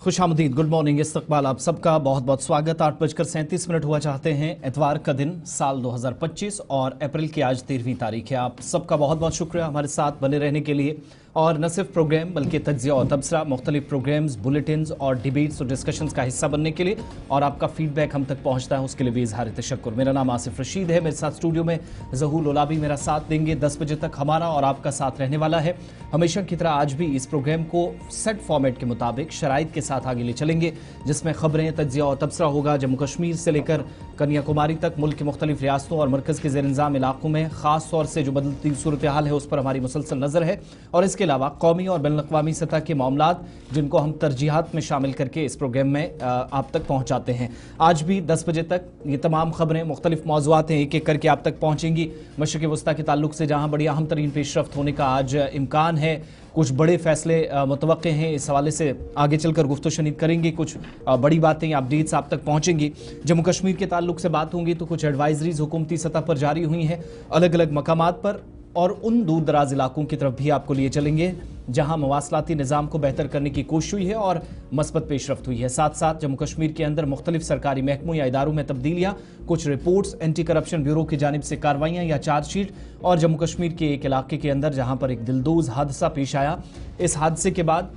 खुशामदीद, good morning, इस्तकबाल, आप सबका बहुत बहुत स्वागत। 8:37 हुआ चाहते हैं, एतवार का दिन, साल 2025 और अप्रैल की आज 13वीं तारीख है। आप सबका बहुत बहुत शुक्रिया हमारे साथ बने रहने के लिए। और न सिर्फ प्रोग्राम बल्कि तज्ज़िया और तबसरा, मुख्तलिफ प्रोग्राम्स, बुलेटिन्स और डिबेट्स और डिस्कशंस का हिस्सा बनने के लिए और आपका फीडबैक हम तक पहुंचता है, उसके लिए भी इजहार तशक्कुर। मेरा नाम आसिफ रशीद है, मेरे साथ स्टूडियो में ज़हूर ओलाबी मेरा साथ देंगे। 10 बजे तक हमारा और आपका साथ रहने वाला है। हमेशा की तरह आज भी इस प्रोग्राम को सेट फॉर्मेट के मुताबिक शराइत के साथ आगे ले चलेंगे, जिसमें खबरें, तज्ज़िया और तबसरा होगा। जम्मू कश्मीर से लेकर कन्याकुमारी तक मुल्क की मुख्तलिफ रियासतों और मरकज़ के ज़ेर इंतज़ाम इलाकों में ख़ास तौर से जो बदलती सूरत हाल है उस पर हमारी मुसलसल नज़र है। और इसके अलावा कौमी और बैनुल-अक़वामी सतह के मामलात जिनको हम तरजीहात में शामिल करके इस प्रोग्राम में आप तक पहुँचाते हैं। आज भी 10 बजे तक ये तमाम खबरें, मुख्तलिफ मौज़ूआत हैं, एक एक करके आप तक पहुँचेंगी। मशरिक़ वस्ता के ताल्लुक से जहाँ बड़ी अहम तरीन पेशरफ्त होने का आज इम्कान है, कुछ बड़े फैसले मुतवक्के हैं, इस हवाले से आगे चलकर गुफ्तगू शनीद करेंगे। कुछ बड़ी बातें, अपडेट्स आप तक पहुंचेंगी। जम्मू कश्मीर के ताल्लुक से बात होंगी तो कुछ एडवाइजरीज हुकूमती सतह पर जारी हुई हैं अलग अलग मकामात पर, और उन दूर दराज इलाकों की तरफ भी आपको लिए चलेंगे जहां मवासलाती निज़ाम को बेहतर करने की कोशिश हुई है और मस्बत पेशरफ्त हुई है। साथ साथ जम्मू कश्मीर के अंदर मुख्तलिफ सरकारी महकमों या इदारों में तब्दीलियाँ, कुछ रिपोर्ट्स, एंटी करप्शन ब्यूरो की जानिब से कार्रवाइयाँ या चार्जशीट, और जम्मू कश्मीर के एक इलाके के अंदर जहाँ पर एक दिलदोज हादसा पेश आया। इस हादसे के बाद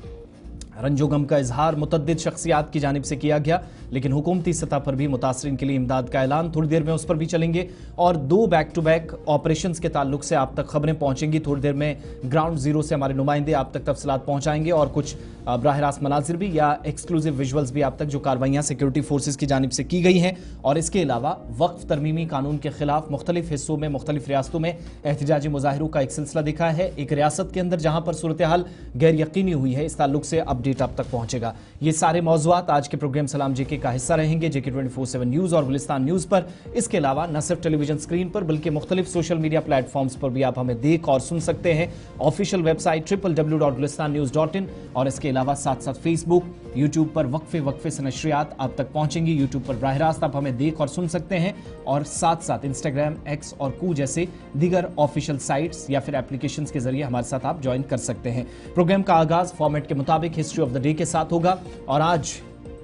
रंजोगम का इजहार मुतद्दिद शख्सियात की जानिब से किया गया, लेकिन हुकूमती सतह पर भी मुतासरीन के लिए इमदाद का ऐलान, थोड़ी देर में उस पर भी चलेंगे। और 2 बैक टू बैक ऑपरेशंस के ताल्लुक से आप तक खबरें पहुंचेंगी। थोड़ी देर में ग्राउंड जीरो से हमारे नुमाइंदे आप तक तफसीलात पहुंचाएंगे और कुछ बराह रास्त मनाजिर भी या एक्सक्लूसिव विजुअल्स भी आप तक, जो कार्रवाइयाँ सिक्योरिटी फोर्सेज की जानिब से की गई हैं। और इसके अलावा वक्फ तरमीमी कानून के खिलाफ मुख्तलिफ हिस्सों में, मुख्तलिफ रियासतों में एहतजाजी मुजाहिरों का एक सिलसिला दिखा है। एक रियासत के अंदर जहाँ पर सूरत हाल गैर यकीनी हुई है, इस ताल्लुक से अपडेट आप तक पहुंचेगा। ये सारे मौज़ूआत आज के प्रोग्राम सलाम जेके का हिस्सा रहेंगे, जेके 24/7 न्यूज़ और गुलिस्तान न्यूज़ पर। इसके अलावा न सिर्फ टेलीविजन स्क्रीन पर बल्कि मुख्तलिफ सोशल मीडिया प्लेटफॉर्म्स पर भी आप हमें देख और सुन सकते हैं। ऑफिशियल वेबसाइट www.gulistannews.in, और इसके अलावा साथ साथ फेसबुक, यूट्यूब पर वक्फे से नशरियात आप तक पहुंचेंगी। यूट्यूब पर बराह रास्त आप हमें देख और सुन सकते हैं, और साथ साथ इंस्टाग्राम, एक्स और कू जैसे दीगर ऑफिशियल साइट्स या फिर एप्लीकेशंस के जरिए हमारे साथ आप ज्वाइन कर सकते हैं। प्रोग्राम का आगाज फॉर्मेट के मुताबिक हिस्ट्री ऑफ द डे के साथ होगा, और आज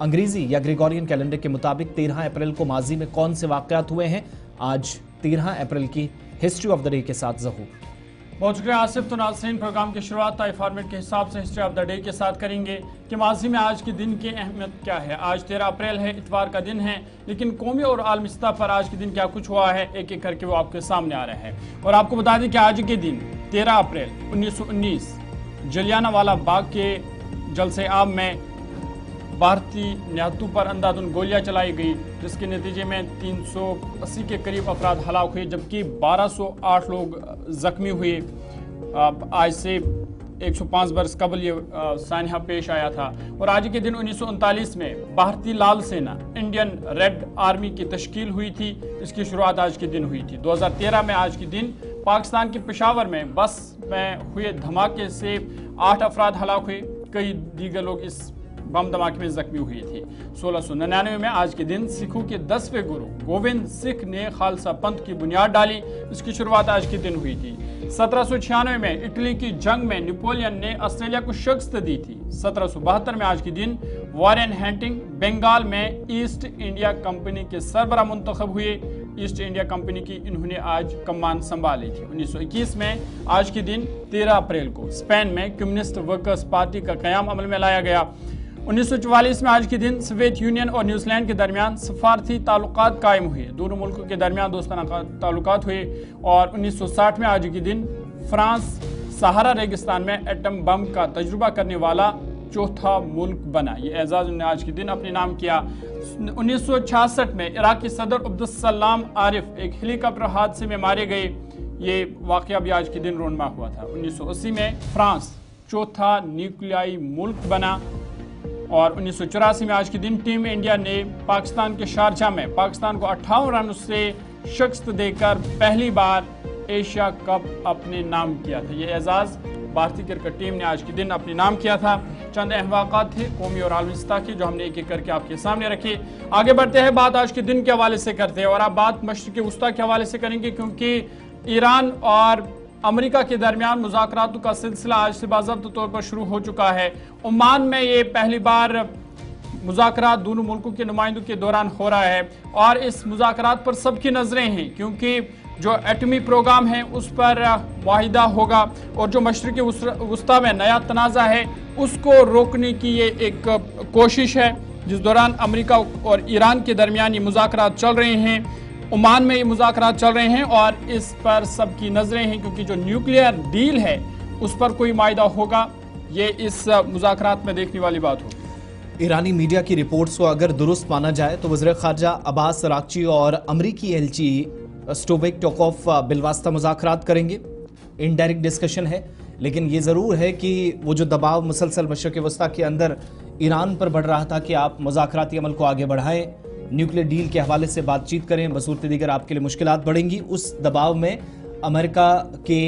अंग्रेजी या ग्रेगोरियन कैलेंडर के मुताबिक 13 अप्रैल को माजी में कौन से वाक़यात हुए हैं, आज 13 अप्रैल की हिस्ट्री ऑफ द डे के साथ ज़हूर। बहुत शुक्रिया आसिफ। तो नाज़रीन, प्रोग्राम की शुरुआत तय फॉर्मेट के हिसाब से हिस्ट्री ऑफ द डे के साथ करेंगे कि माजी में आज के दिन की अहमियत क्या है। आज 13 अप्रैल है, इतवार का दिन है, लेकिन कौमी और आलमी सतह पर आज के दिन क्या कुछ हुआ है, एक एक करके वो आपके सामने आ रहा है। और आपको बता दें कि आज के दिन 13 अप्रैल 1919 जलियांवाला बाग के जलसे आम में भारतीय निहत्तों पर अंधाधुंध गोलियां चलाई गई, जिसके नतीजे में 380 के करीब अफराद हलाक हुए, जबकि 1208 लोग जख्मी हुए। आज से 105 बरस कबल ये सानहा पेश आया था। और आज के दिन 1939 में भारतीय लाल सेना, इंडियन रेड आर्मी की तश्कील हुई थी। इसकी शुरुआत आज के दिन हुई थी। 2013 में आज के दिन पाकिस्तान के पेशावर में बस में हुए धमाके से 8 अफराद हलाक हुए, कई दीगर लोग इस बम धमाके में जख्मी हुए थे। 1699 में आज के दिन सिखों के 10वें गुरु गोविंद सिख ने खालसा पंथ की बुनियाद डाली। इसकी शुरुआत आज के दिन हुई थी। 1796 में इटली की जंग में नेपोलियन ने ऑस्ट्रेलिया को शिकस्त दी थी। 1772 में आज के दिन वॉरेन हेस्टिंग्स बंगाल में ईस्ट इंडिया कंपनी के सरबराह मुंतखब हुए। ईस्ट इंडिया कंपनी की इन्होंने आज कमान संभाली थी। 1921 में आज के दिन 13 अप्रैल को स्पेन में कम्युनिस्ट वर्कर्स पार्टी का क़याम अमल में लाया गया। 1944 में आज के दिन सोवियत यूनियन और न्यूजीलैंड के दरमियान सफारती ताल्लुकात कायम हुए। दोनों मुल्कों के दरमियान दोस्ताना ताल्लुकात हुए। और 1960 में आज के दिन फ्रांस सहारा रेगिस्तान में एटम बम का तजुर्बा करने वाला चौथा मुल्क बना। ये एजाज़ उन्होंने आज के दिन अपने नाम किया। 1966 में इराकी सदर अब्दुल सलाम आरिफ एक हेलीकॉप्टर हादसे में मारे गए। ये वाक़या भी आज के दिन रोनमा हुआ था। 1980 में फ्रांस चौथा न्यूक्लियाई मुल्क बना। और 1984 में आज के दिन टीम इंडिया ने पाकिस्तान के शारजाह में पाकिस्तान को 58 रनों से शिकस्त देकर पहली बार एशिया कप अपने नाम किया था। ये एजाज़ भारतीय क्रिकेट टीम ने आज के दिन अपने नाम किया था। चंद अहम वाक़ात थे कौमी और आलमी सतह के, जो हमने एक एक करके आपके सामने रखे। आगे बढ़ते हैं, बात आज के दिन के हवाले से करते हैं, और आप बात मशरिक़ वस्ता के हवाले से करेंगे, क्योंकि ईरान और अमेरिका के दरमियान मुज़ाकरातों का सिलसिला आज से बाज़ाब्ता तौर पर शुरू हो चुका है। ओमान में ये पहली बार मुज़ाकरात दोनों मुल्कों के नुमाइंदों के दौरान हो रहा है और इस मुज़ाकरात पर सबकी नज़रें हैं, क्योंकि जो एटमी प्रोग्राम है उस पर मुआहिदा होगा और जो मशरिक़ी वस्ता में नया तनाज़ा है उसको रोकने की ये एक कोशिश है, जिस दौरान अमेरिका और ईरान के दरमियान ये मुज़ाकरात चल रहे हैं। ओमान में ये मुज़ाकरात चल रहे हैं और इस पर सबकी नज़रें हैं, क्योंकि जो न्यूक्लियर डील है उस पर कोई मायदा होगा, ये इस मुज़ाकरात में देखने वाली बात होगी। ईरानी मीडिया की रिपोर्ट्स को अगर दुरुस्त माना जाए तो वज़ीर ख़ारजा अब्बास अराग़ची और अमरीकी एलची स्टोवेक टोकोफ बिलवास्ता मुज़ाकरात करेंगे। इनडायरेक्ट डिस्कशन है, लेकिन ये ज़रूर है कि वो जो दबाव मुसलसल मशरिक़ वस्ता के अंदर ईरान पर बढ़ रहा था कि आप मुज़ाकराती अमल को आगे बढ़ाएं, न्यूक्लियर डील के हवाले से बातचीत करें, बसूरत दीगर आपके लिए मुश्किलात बढ़ेंगी। उस दबाव में अमेरिका के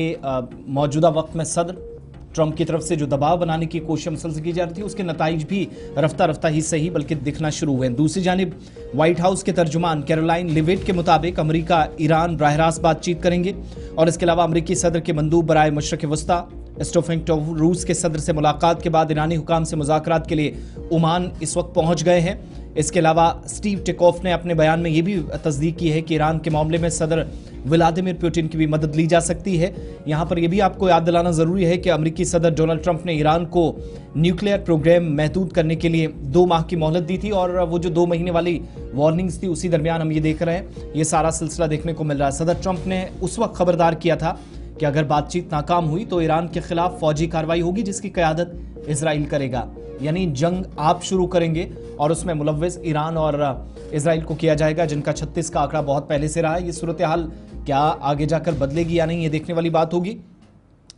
मौजूदा वक्त में सदर ट्रंप की तरफ से जो दबाव बनाने की कोशिश मुसलसल की जा रही थी, उसके नताइज भी रफ्ता रफ्ता ही सही बल्कि दिखना शुरू हुए। दूसरी जानिब व्हाइट हाउस के तर्जुमान कैरोलाइन लिविट के मुताबिक अमेरिका ईरान बराह रास्त बातचीत करेंगे और इसके अलावा अमेरिकी सदर के मंदूब बराए मशरक़ वस्ता स्टोफिंग रूस के सदर से मुलाकात के बाद ईरानी हुकाम से मुज़ाकरात के लिए ओमान इस वक्त पहुंच गए हैं। इसके अलावा स्टीव टिकोफ ने अपने बयान में ये भी तस्दीक की है कि ईरान के मामले में सदर व्लादिमीर पुतिन की भी मदद ली जा सकती है। यहाँ पर यह भी आपको याद दिलाना ज़रूरी है कि अमेरिकी सदर डोनाल्ड ट्रंप ने ईरान को न्यूक्लियर प्रोग्राम महदूद करने के लिए 2 माह की मोहलत दी थी और वो जो 2 महीने वाली वार्निंग्स थी उसी दरमियान हम ये देख रहे हैं, ये सारा सिलसिला देखने को मिल रहा है। सदर ट्रंप ने उस वक्त खबरदार किया था कि अगर बातचीत नाकाम हुई तो ईरान के खिलाफ फौजी कार्रवाई होगी जिसकी क़यादत इजराइल करेगा, यानी जंग आप शुरू करेंगे और उसमें मुलव्वस ईरान और इजराइल को किया जाएगा, जिनका 36 का आंकड़ा बहुत पहले से रहा है। ये सूरत हाल क्या आगे जाकर बदलेगी या नहीं, ये देखने वाली बात होगी।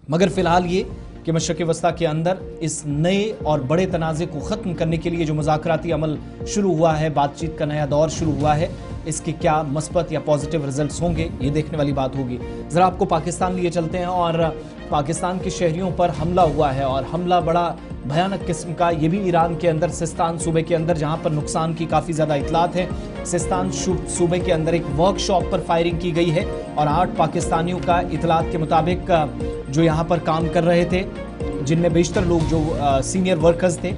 मगर फिलहाल ये कि मशरिक़ वस्ता के अंदर इस नए और बड़े तनाज़े को ख़त्म करने के लिए जो मुज़ाकराती अमल शुरू हुआ है, बातचीत का नया दौर शुरू हुआ है, इसके क्या मस्बत या पॉजिटिव रिजल्ट्स होंगे, ये देखने वाली बात होगी। ज़रा आपको पाकिस्तान लिए चलते हैं और पाकिस्तान के शहरियों पर हमला हुआ है और हमला बड़ा भयानक किस्म का, ये भी ईरान के अंदर सिस्तान सूबे के अंदर, जहाँ पर नुकसान की काफ़ी ज़्यादा इतलात है। सिस्तान सूबे के अंदर एक वर्कशॉप पर फायरिंग की गई है और 8 पाकिस्तानियों का इतलात के मुताबिक जो यहाँ पर काम कर रहे थे, जिनमें बेशतर लोग जो सीनियर वर्कर्स थे,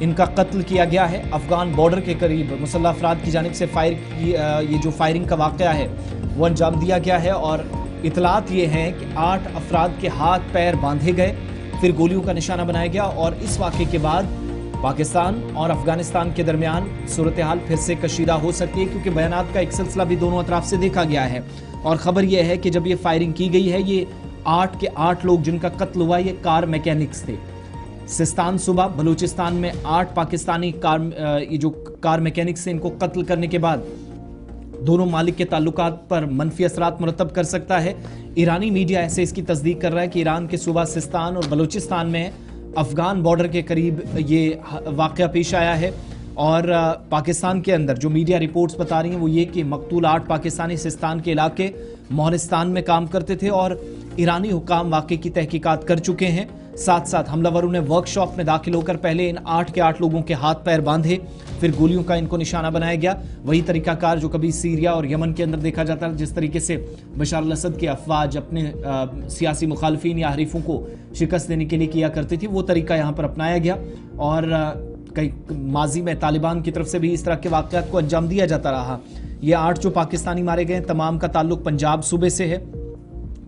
इनका कत्ल किया गया है। अफगान बॉर्डर के करीब मुसल्लह अफराद की जानिब से ये जो फायरिंग का वाक़या है वो अंजाम दिया गया है और इतलात ये हैं कि 8 अफराद के हाथ पैर बांधे गए, फिर गोलियों का निशाना बनाया गया और इस वाक़े के बाद पाकिस्तान और अफगानिस्तान के दरमियान सूरत हाल फिर से कशीदा हो सकती है, क्योंकि बयानात का एक सिलसिला भी दोनों अतराफ से देखा गया है। और ख़बर यह है कि जब ये फायरिंग की गई है, ये 8 के 8 लोग जिनका कत्ल हुआ ये कार मैकेनिक्स थे। सिस्तान सूबा बलूचिस्तान में 8 पाकिस्तानी ये जो कार मैकेनिक्स थे, इनको कत्ल करने के बाद दोनों मालिक के ताल्लुकात पर मनफी असरात मुरतब कर सकता है। ईरानी मीडिया ऐसे इसकी तस्दीक कर रहा है कि ईरान के सूबा सिस्तान और बलूचिस्तान में अफगान बॉर्डर के करीब ये वाक़या पेश आया है और पाकिस्तान के अंदर जो मीडिया रिपोर्ट्स बता रही हैं वो ये कि मकतूल 8 पाकिस्तानी सिस्तान के इलाके मोहरिस्तान में काम करते थे और ईरानी हुकाम वाक़े की तहकीकात कर चुके हैं। साथ साथ हमलावरों ने वर्कशॉप में दाखिल होकर पहले इन 8 के 8 लोगों के हाथ पैर बांधे, फिर गोलियों का इनको निशाना बनाया गया। वही तरीकाकार जो कभी सीरिया और यमन के अंदर देखा जाता है, जिस तरीके से बशार अल असद की अफवाज अपने सियासी मुखालफिन या हरीफों को शिकस्त देने के लिए किया करती थी, वो तरीका यहाँ पर अपनाया गया और कई माजी में तालिबान की तरफ से भी इस तरह के वाक़यात को अंजाम दिया जाता रहा। ये 8 जो पाकिस्तानी मारे गए, तमाम का ताल्लुक पंजाब सूबे से है।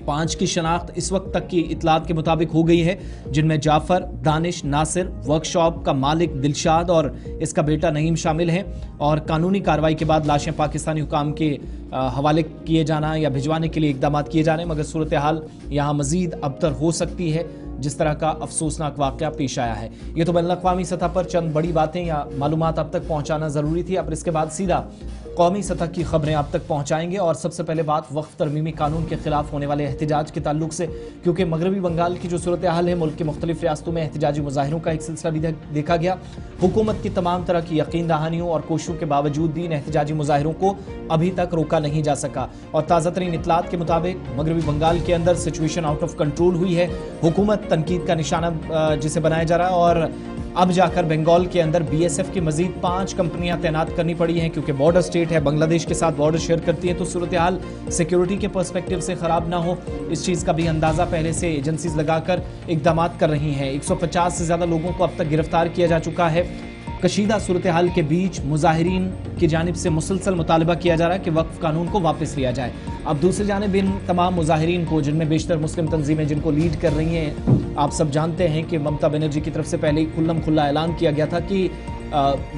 5 की शनाख्त इस वक्त तक की इतलात के मुताबिक हो गई है, जिनमें जाफर, दानिश, नासिर, वर्कशॉप का मालिक दिलशाद और इसका बेटा नईम शामिल हैं और कानूनी कार्रवाई के बाद लाशें पाकिस्तानी हुकाम के हवाले किए जाना या भिजवाने के लिए इकदाम किए जा रहे हैं। मगर सूरत हाल यहाँ मजीद अबतर हो सकती है, जिस तरह का अफसोसनाक वाक़या पेश आया है। ये तो बैनुल-अक़वामी सतह पर चंद बड़ी बातें या मालूमात अब तक पहुँचाना ज़रूरी थी। अब इसके बाद सीधा कौमी सतह की खबरें आप तक पहुँचाएंगे और सबसे पहले बात वक्फ तरमीमी कानून के खिलाफ होने वाले एहतजाज के ताल्लुक से, क्योंकि मगरबी बंगाल की जो सूरत हाल है, मुल्क के मुख्तलिफ रियासतों में एहतजाजी मुजाहिरों का एक सिलसिला भी देखा गया। हुकूमत की तमाम तरह की यकीन दहानियों और कोशिशों के बावजूद भी इन एहतजाजी मुजाहिरों को अभी तक रोका नहीं जा सका और ताज़ा तरीन इतलात के मुताबिक मगरबी बंगाल के अंदर सिचुएशन आउट ऑफ कंट्रोल हुई है। हुकूमत तनकीद का निशाना जिसे बनाया जा रहा है और अब जाकर बंगाल के अंदर BSF की मजीद 5 कंपनियां तैनात करनी पड़ी हैं, क्योंकि बॉर्डर स्टेट है, बांग्लादेश के साथ बॉर्डर शेयर करती है, तो सूरत हाल सिक्योरिटी के पर्सपेक्टिव से ख़राब ना हो, इस चीज़ का भी अंदाज़ा पहले से एजेंसीज लगाकर इकदाम कर रही हैं। 150 से ज़्यादा लोगों को अब तक गिरफ्तार किया जा चुका है। कशीदा सूरत हाल के बीच मुजाहिरीन की जानिब से मुसलसल मुतालबा किया जा रहा है कि वक्फ कानून को वापस लिया जाए। अब दूसरी जानिब इन तमाम मुजाहिरीन को, जिनमें बेशतर मुस्लिम तंजीमें जिनको लीड कर रही हैं, आप सब जानते हैं कि ममता बनर्जी की तरफ से पहले ही खुल्लम खुल्ला ऐलान किया गया था कि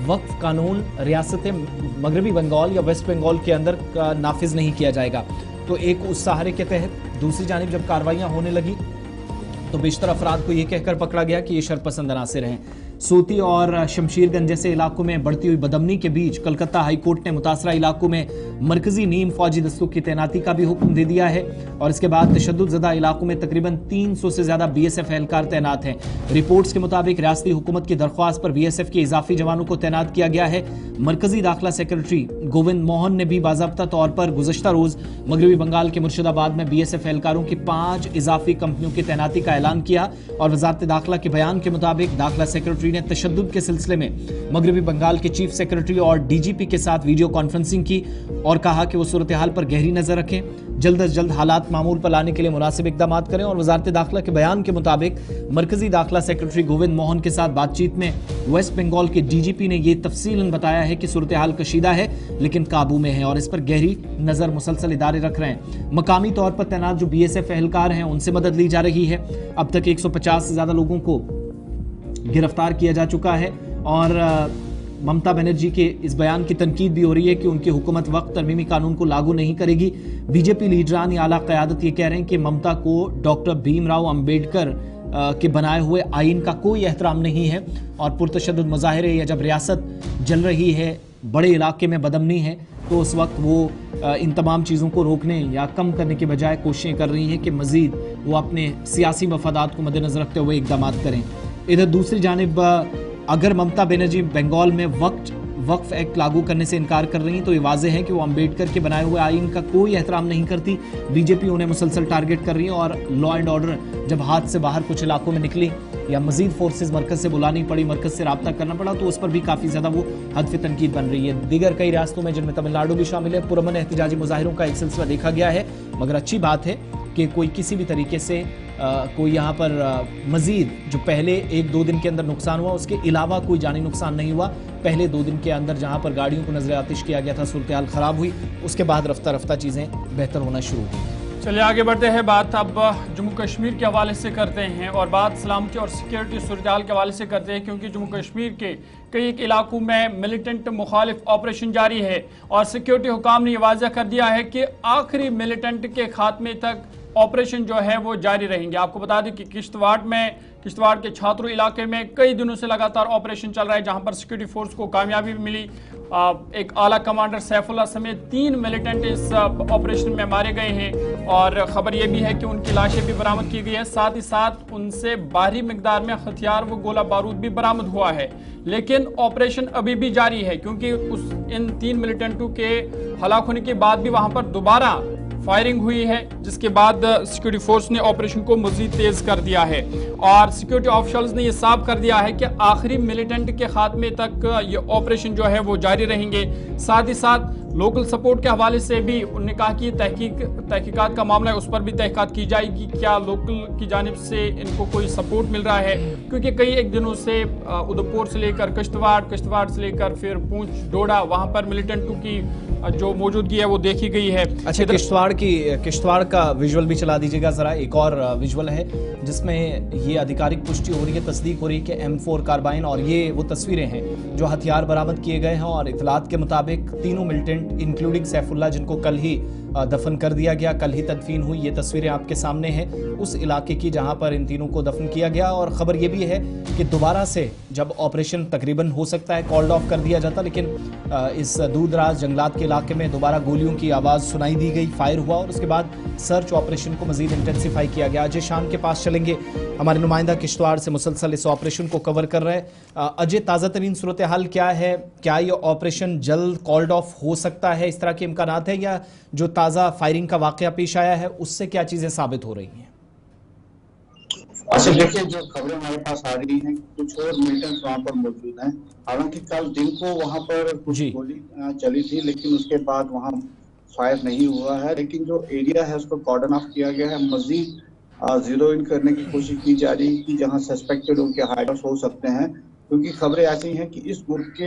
वक्फ कानून रियासत मगरबी बंगाल या वेस्ट बंगाल के अंदर नाफिज नहीं किया जाएगा। तो एक उस सहारे के तहत दूसरी जानिब जब कार्रवाइयाँ होने लगी तो बेशतर अफराद को यह कहकर पकड़ा गया कि ये शर्त पसंद अनासिर हैं। सूती और शमशीरगंज जैसे इलाकों में बढ़ती हुई बदमनी के बीच कलकत्ता हाई कोर्ट ने मुतासरा इलाकों में मरकजी नीम फौजी दस्तों की तैनाती का भी हुक्म दे दिया है और इसके बाद तशद्दुद-ज़दा इलाकों में तकरीबन 300 से ज्यादा BSF एहलकार तैनात हैं। रिपोर्ट्स के मुताबिक रियासती हुकूमत की दरख्वास्त पर BSF के इजाफी जवानों को तैनात किया गया है। मरकजी दाखिला सेक्रेटरी गोविंद मोहन ने भी बाज़ाब्ता तौर पर गुज़श्ता रोज मगरबी बंगाल के मुर्शिदाबाद में BSF एहलकारों की 5 इजाफी कंपनियों की तैनाती का ऐलान किया और वजारत दाखिला के बयान के मुताबिक दाखिला सेक्रेटरी ने तशद्दुद के सिलसिले में मगरबी बंगाल के चीफ सेक्रेटरी और DGP के साथ वीडियो कॉन्फ्रेंसिंग की और कहा कि वो सूरत हाल पर गहरी नजर रखें, जल्द अज जल्द हालात मामूल पर लाने के लिए मुनासिब इकदाम करें। और वजारत दाखिला के बयान के मुताबिक मरकजी दाखिला सेक्रेटरी गोविंद मोहन के साथ बातचीत में वेस्ट बंगाल के DGP ने यह तफसीलन बताया है कि सूरत हाल कशीदा है लेकिन काबू में है और इस पर गहरी नजर मुसलसल इदारे रख रहे हैं। मकामी तौर पर तैनात जो BSF एहलकार हैं उनसे मदद ली जा रही है। अब तक 150 से ज्यादा लोगों को गिरफ्तार किया जा चुका है और ममता बनर्जी के इस बयान की तनकीद भी हो रही है कि उनकी हुकूमत वक्त तरमीमी कानून को लागू नहीं करेगी। बीजेपी लीडरान या आला क़यादत ये कह रहे हैं कि ममता को डॉक्टर भीमराव अंबेडकर के बनाए हुए आइन का कोई एहतराम नहीं है और पुरतशद्दुद मुजाहिरे या जब रियासत जल रही है, बड़े इलाके में बदमनी है, तो उस वक्त वो इन तमाम चीज़ों को रोकने या कम करने के बजाय कोशिशें कर रही हैं कि मज़ीद वो अपने सियासी मफादात को मद्देनज़र रखते हुए इक़दाम करें। इधर दूसरी जानिब अगर ममता बनर्जी बंगाल में वक्फ एक्ट लागू करने से इनकार कर रही हैं तो ये वाज़ेह है कि वो अंबेडकर के बनाए हुए आइन का कोई एहतराम नहीं करती। बीजेपी उन्हें मुसलसल टारगेट कर रही है और लॉ एंड ऑर्डर जब हाथ से बाहर कुछ इलाकों में निकली या मजीद फोर्सेज मरकज़ से बुलानी पड़ी, मरकज़ से रब्ता करना पड़ा, तो उस पर भी काफ़ी ज़्यादा वो हदफ तनकीद बन रही है। दीगर कई रियासतों में जिनमें तमिलनाडु भी शामिल है पुरअमन एहतजाजी मुजाहिरों का एक सिलसिला देखा गया है, मगर अच्छी बात है कि कोई किसी भी तरीके से कोई यहाँ पर मज़ीद जो पहले 1-2 दिन के अंदर नुकसान हुआ उसके अलावा कोई जानी नुकसान नहीं हुआ। पहले 2 दिन के अंदर जहाँ पर गाड़ियों को नजर आतिश किया गया था, सूरत हाल ख़राब हुई, उसके बाद रफ्ता रफ्ता चीज़ें बेहतर होना शुरू हुई। चलिए आगे बढ़ते हैं, बात अब जम्मू कश्मीर के हवाले से करते हैं और बात सलामती और सिक्योरिटी सूरत हाल के हवाले से करते हैं, क्योंकि जम्मू कश्मीर के कई इलाकों में मिलिटेंट मुखालिफ ऑपरेशन जारी है और सिक्योरिटी हुकाम ने यह वाज़ह कर दिया है कि आखिरी मिलिटेंट के खात्मे तक ऑपरेशन जो है वो जारी रहेंगे। आपको बता दें कि किश्तवाड़ के छात्रों इलाके में कई दिनों से लगातार ऑपरेशन चल रहा है, जहां पर सिक्योरिटी फोर्स को कामयाबी मिली। एक आला कमांडर सैफुल्ला समेत 3 मिलिटेंट इस ऑपरेशन में मारे गए हैं और ख़बर यह भी है कि उनकी लाशें भी बरामद की गई है। साथ ही साथ उनसे भारी मिकदार में हथियार व गोला बारूद भी बरामद हुआ है, लेकिन ऑपरेशन अभी भी जारी है क्योंकि इन 3 मिलिटेंटों के हलाक होने के बाद भी वहां पर दोबारा फायरिंग हुई है, जिसके बाद सिक्योरिटी फोर्स ने ऑपरेशन को मजीद तेज कर दिया है और सिक्योरिटी ऑफिशियल्स ने यह साफ कर दिया है कि आखिरी मिलिटेंट के खात्मे तक ये ऑपरेशन जो है वो जारी रहेंगे। साथ ही साथ लोकल सपोर्ट के हवाले से भी उन्होंने कहा कि तहकीकात का मामला है, उस पर भी तहकीकात की जाएगी, क्या लोकल की जानिब से इनको कोई सपोर्ट मिल रहा है, क्योंकि कई एक दिनों से उधमपुर से लेकर किश्तवाड़ से लेकर फिर पूंछ डोडा वहां पर मिलिटेंटों की जो मौजूदगी है वो देखी गई है। अच्छा, किश्तवाड़ का विजुअल भी चला दीजिएगा जरा। एक और विजुअल है जिसमें ये आधिकारिक पुष्टि हो रही है, तस्दीक हो रही है कि M4 कार्बाइन और ये वो तस्वीरें हैं जो हथियार बरामद किए गए हैं और इतलात के मुताबिक तीनों मिलिटेंट इंक्लूडिंग सैफुल्ला जिनको कल ही दफन कर दिया गया, कल ही तदफीन हुई, ये तस्वीरें आपके सामने हैं उस इलाके की जहां पर इन तीनों को दफन किया गया। और ख़बर यह भी है कि दोबारा से जब ऑपरेशन तकरीबन हो सकता है कॉल्ड ऑफ कर दिया जाता, लेकिन इस दूर दराज जंगलात के इलाके में दोबारा गोलियों की आवाज़ सुनाई दी गई, फायर हुआ और उसके बाद सर्च ऑपरेशन को मजीद इंटेंसिफाई किया गया। अजय शाम के पास चलेंगे, हमारे नुमाइंदा किश्तवाड़ से मुसलसल इस ऑपरेशन को कवर कर रहे हैं। अजय, ताज़ा तरीन सूरत हाल क्या है? क्या ये ऑपरेशन जल्द कॉल्ड ऑफ हो सकता है, इस तरह के इम्कानात है, या जो ताज़ा फायरिंग का वाकया पेश आया है उससे क्या चीज़ें साबित हो रही हैं? अच्छा देखिए, जो खबरें हमारे पास आ रही हैं, कुछ और मिलिटेंट्स वहाँ पर मौजूद हैं। हालांकि कल दिन को वहाँ पर कुछ गोली चली थी, लेकिन उसके बाद वहाँ फायर नहीं हुआ है। लेकिन जो एरिया है उसको कॉर्डन ऑफ किया गया है, मजीद जीरो इन करने की कोशिश की जा रही है कि जहाँ सस्पेक्टेड उनके हाइडआउट्स हो सकते हैं क्योंकि खबरें ऐसी हैं कि इस ग्रुप के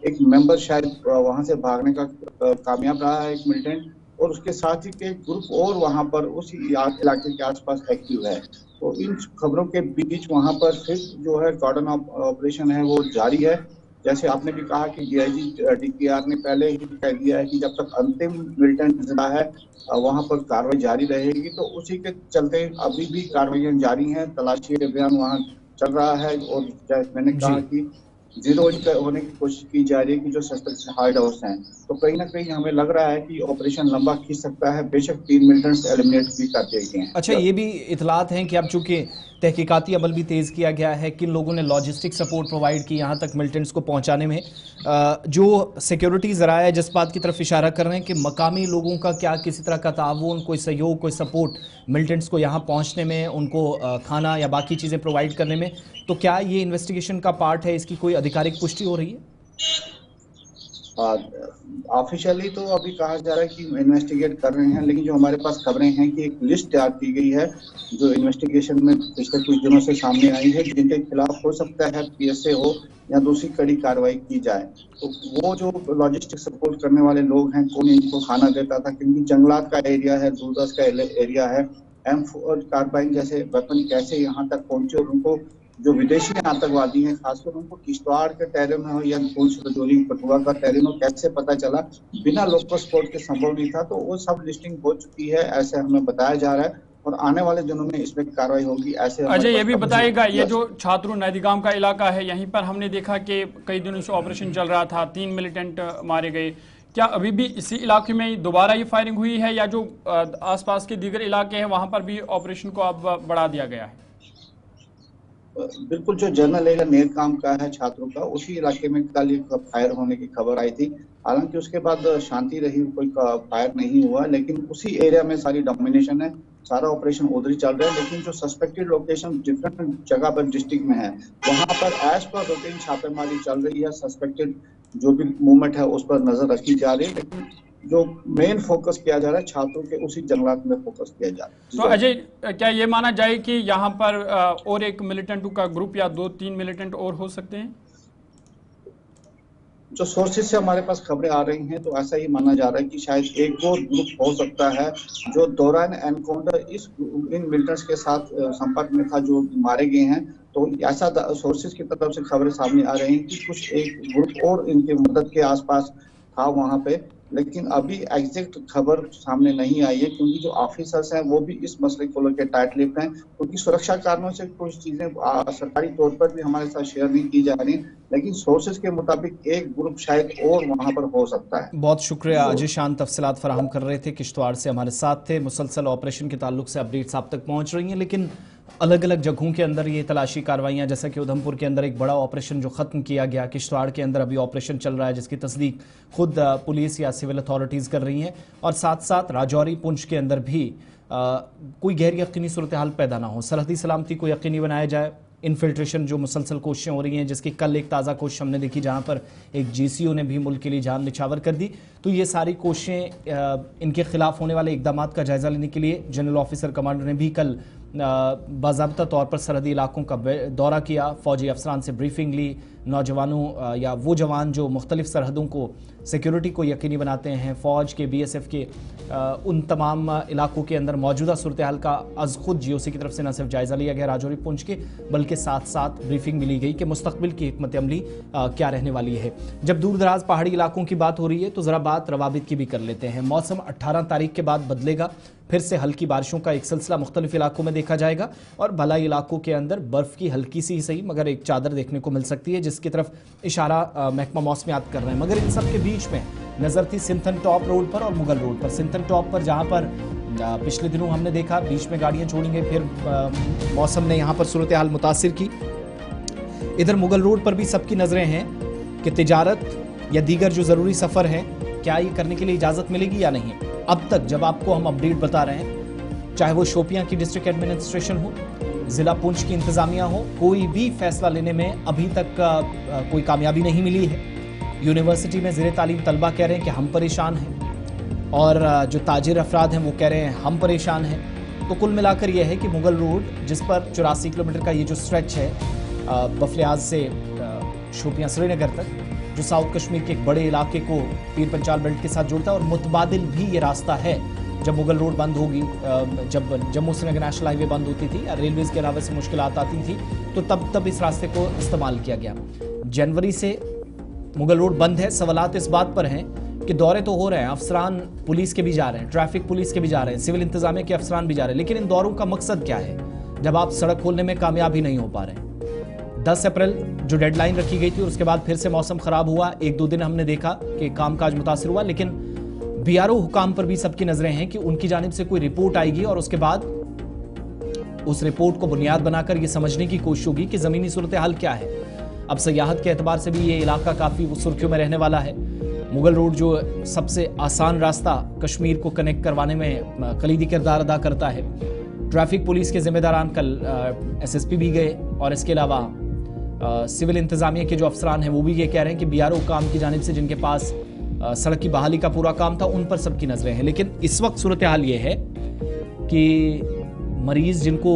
एक मेंबर शायद वहां से भागने का कामयाब रहा है, एक मिलिटेंट, और उसके साथ ही के ग्रुप और वहां पर उसी इलाके के आसपास एक्टिव है। तो इन खबरों के बीच वहां पर फिर जो है कॉर्डन ऑपरेशन है वो जारी है। जैसे आपने भी कहा कि डीआईजी डीपीआर ने पहले ही कह दिया है कि जब तक अंतिम मिलिटेंट जिंदा है वहां पर कार्रवाई जारी रहेगी। तो उसी के चलते अभी भी कार्रवाई जारी हैं, तलाशी अभियान वहां चल रहा है। और जैसे मैंने कहा जी। कि जीरो होने की कोशिश की जा रही है कि जो सस्पेक्ट हाइड हाउस हैं। तो कहीं ना कहीं हमें लग रहा है कि ऑपरेशन लंबा खींच सकता है। बेशक 3 मिलिटेंट्स एलिमिनेट भी कर दिए गए अच्छा, हैं। ये भी इतलात हैं कि अब चूंकि तहकीकाती अमल भी तेज़ किया गया है, किन लोगों ने लॉजिस्टिक सपोर्ट प्रोवाइड की यहाँ तक मिलिटेंट्स को पहुँचाने में, जो सिक्योरिटी ज़राया है जिस बात की तरफ इशारा कर रहे हैं कि मकामी लोगों का क्या किसी तरह का ताउन, कोई सहयोग, कोई सपोर्ट मिलिटेंट्स को यहाँ पहुँचने में, उनको खाना या बाकी चीज़ें प्रोवाइड करने में, तो क्या ये इन्वेस्टिगेशन का पार्ट है? इसकी कोई आधिकारिक पुष्टि हो रही है? ऑफिशियली तो अभी कहा जा रहा है कि इन्वेस्टिगेट कर रहे हैं, लेकिन जो हमारे पास खबरें हैं कि एक लिस्ट तैयार की गई है जो इन्वेस्टिगेशन में पिछले कुछ दिनों से सामने आई है, जिनके खिलाफ हो सकता है पीएसए हो या दूसरी कड़ी कार्रवाई की जाए। तो वो जो लॉजिस्टिक सपोर्ट करने वाले लोग हैं, कौन इनको खाना देता था, क्योंकि जंगलात का एरिया है, दूरदराज का एरिया है, M4 कार्बाइन जैसे वेपन कैसे यहाँ तक पहुंचे, और उनको जो विदेशी आतंकवादी हैं खासकर उनको किश्तवाड़ के टेरे में हो या राजौरी कठुआ का टेरे में कैसे पता चला, बिना लोकल सपोर्ट के संभव नहीं था। तो वो सब लिस्टिंग हो चुकी है ऐसे हमें बताया जा रहा है, और आने वाले दिनों में इसमें कार्रवाई होगी ऐसे। अजय, ये भी बताएगा, ये जो छात्रों नैदीगाम का इलाका है, यहीं पर हमने देखा कि कई दिनों से ऑपरेशन चल रहा था, 3 मिलिटेंट मारे गए। क्या अभी भी इसी इलाके में दोबारा ये फायरिंग हुई है, या जो आसपास के दीगर इलाके हैं वहां पर भी ऑपरेशन को अब बढ़ा दिया गया है? बिल्कुल, जो जनरल एरिया नेरकाम का है छात्रों का, उसी इलाके में कल एक फायर होने की खबर आई थी। हालांकि उसके बाद शांति रही, कोई फायर नहीं हुआ, लेकिन उसी एरिया में सारी डोमिनेशन है, सारा ऑपरेशन उधर ही चल रहा है। लेकिन जो सस्पेक्टेड लोकेशन डिफरेंट जगह पर डिस्ट्रिक्ट में है, वहां पर एज पर रूटीन छापेमारी चल रही है। सस्पेक्टेड जो भी मूवमेंट है उस पर नजर रखी जा रही है, लेकिन जो मेन फोकस किया जा रहा है छात्रों के उसी जंगलात में फोकस किया जा रहा है। तो अजय, क्या ये माना जाए कि यहाँ पर और एक मिलिटेंट का ग्रुप या 2-3 मिलिटेंट और हो सकते हैं? जो सोर्सेज से हमारे पास खबरें आ रही हैं तो ऐसा ही माना जा रहा है कि शायद एक और ग्रुप हो सकता है जो दौरान एनकाउंटर इन मिलिटेंट्स के साथ संपर्क में था, जो मारे गए हैं। तो ऐसा सोर्सेज की तरफ से खबरें सामने आ रही हैं कि कुछ एक ग्रुप और इनकी मदद के आसपास था वहां पे, लेकिन अभी एग्जैक्ट खबर सामने नहीं आई है, क्योंकि जो ऑफिसर्स हैं वो भी इस मसले को लेकर टाइट लिप्ड हैं, क्योंकि सुरक्षा कारणों से कुछ चीजें सरकारी तौर पर भी हमारे साथ शेयर नहीं की जा रही, लेकिन सोर्सेज के मुताबिक एक ग्रुप शायद और वहां पर हो सकता है। बहुत शुक्रिया अजय शान, तफसीलात फराहम कर रहे थे, किश्तवाड़ से हमारे साथ थे। मुसलसल ऑपरेशन के ताल्लुक से अपडेट्स आप तक पहुंच रही हैं, लेकिन अलग अलग जगहों के अंदर ये तलाशी कार्रवाइयाँ, जैसा कि उधमपुर के अंदर एक बड़ा ऑपरेशन जो ख़त्म किया गया, किश्तवाड़ के अंदर अभी ऑपरेशन चल रहा है जिसकी तस्दीक खुद पुलिस या सिविल अथॉरिटीज़ कर रही हैं, और साथ साथ राजौरी पुंछ के अंदर भी कोई गैर यकीनी सूरत हाल पैदा ना हो, सरहदी सलामती को यकीनी बनाया जाए। इन्फिल्ट्रेशन जो मुसलसल कोशिशें हो रही हैं, जिसकी कल एक ताज़ा कोशिश हमने देखी जहां पर एक जीसीओ ने भी मुल्क के लिए जान निछावर कर दी। तो ये सारी कोशिशें, इनके खिलाफ होने वाले इकदामात का जायज़ा लेने के लिए जनरल ऑफिसर कमांडर ने भी कल बाज़ाब्ता तौर पर सरहदी इलाकों का दौरा किया, फ़ौजी अफसरान से ब्रीफिंग ली, नौजवानों या वो जवान जो मुख्तलिफ सरहदों को सिक्योरिटी को यकीनी बनाते हैं, फ़ौज के, BSF के, उन तमाम इलाकों के अंदर मौजूदा सूरत हाल का अज़ खुद GOC की तरफ से न सिर्फ जायज़ा लिया गया राजौरी पुंछ के, बल्कि साथ साथ ब्रीफिंग भी ली गई कि मुस्तक़बिल की हिकमत अमली क्या रहने वाली है। जब दूर दराज पहाड़ी इलाकों की बात हो रही है तो ज़रा बात रवाबित की भी कर लेते हैं। मौसम 18 तारीख के बाद बदलेगा, फिर से हल्की बारिशों का एक सिलसिला मुख्तलिफ इलाकों में देखा जाएगा, और भलाई इलाकों के अंदर बर्फ़ की हल्की सी ही सही मगर एक चादर देखने को मिल सकती है, जिसकी तरफ इशारा महकमा मौसमियात कर रहे हैं। मगर इन सब के बीच में नज़र थी सिंथन टॉप रोड पर और मुगल रोड पर। सिंथन टॉप पर जहाँ पर पिछले दिनों हमने देखा बीच में गाड़ियाँ छोड़ी गई, फिर मौसम ने यहाँ पर सूरत हाल मुतासिर की। इधर मुगल रोड पर भी सबकी नज़रें हैं कि तिजारत या दीगर जो ज़रूरी सफ़र हैं, क्या ये करने के लिए इजाज़त मिलेगी या नहीं। अब तक जब आपको हम अपडेट बता रहे हैं, चाहे वो शोपियां की डिस्ट्रिक्ट एडमिनिस्ट्रेशन हो, ज़िला पुंछ की इंतज़ामिया हो, कोई भी फैसला लेने में अभी तक कोई कामयाबी नहीं मिली है। यूनिवर्सिटी में ज़ेरे तालीम तलबा कह रहे हैं कि हम परेशान हैं, और जो ताजिर अफराद हैं वो कह रहे हैं हम परेशान हैं। तो कुल मिलाकर यह है कि मुगल रोड, जिस पर 84 किलोमीटर का ये जो स्ट्रेच है बफलियाज से शोपियां श्रीनगर तक, जो साउथ कश्मीर के एक बड़े इलाके को पीर पंचाल बेल्ट के साथ जोड़ता है। और मुतबादिल भी ये रास्ता है। जब मुगल रोड बंद होगी, जब जम्मू श्रीनगर नेशनल हाईवे बंद होती थी, रेलवेज के अलावा से मुश्किलात आती थी, तो तब इस रास्ते को इस्तेमाल किया गया। जनवरी से मुगल रोड बंद है। सवालात इस बात पर हैं कि दौरे तो हो रहे हैं, अफसरान पुलिस के भी जा रहे हैं, ट्रैफिक पुलिस के भी जा रहे हैं, सिविल इंतजामिया के अफसरान भी जा रहे हैं, लेकिन इन दौरों का मकसद क्या है जब आप सड़क खोलने में कामयाब ही नहीं हो पा रहे हैं। 10 अप्रैल जो डेडलाइन रखी गई थी, और उसके बाद फिर से मौसम खराब हुआ। 1-2 दिन हमने देखा कि कामकाज मुतासिर हुआ, लेकिन बीआरओ हुकाम पर भी सबकी नजरें हैं कि उनकी जानिब से कोई रिपोर्ट आएगी और उसके बाद उस रिपोर्ट को बुनियाद बनाकर यह समझने की कोशिश होगी कि जमीनी सूरत हाल क्या है। अब सयाहत के एतबार से भी ये इलाका काफी सुर्खियों में रहने वाला है। मुगल रोड जो सबसे आसान रास्ता कश्मीर को कनेक्ट करवाने में कलीदी किरदार अदा करता है। ट्रैफिक पुलिस के जिम्मेदारान कल एसएसपी भी गए, और इसके अलावा सिविल इंतजामिया के जो अफसरान हैं वो भी ये कह रहे हैं कि बीआरओ काम की जानिब से जिनके पास सड़क की बहाली का पूरा काम था, उन पर सबकी नजरें हैं। लेकिन इस वक्त सूरत हाल ये है कि मरीज जिनको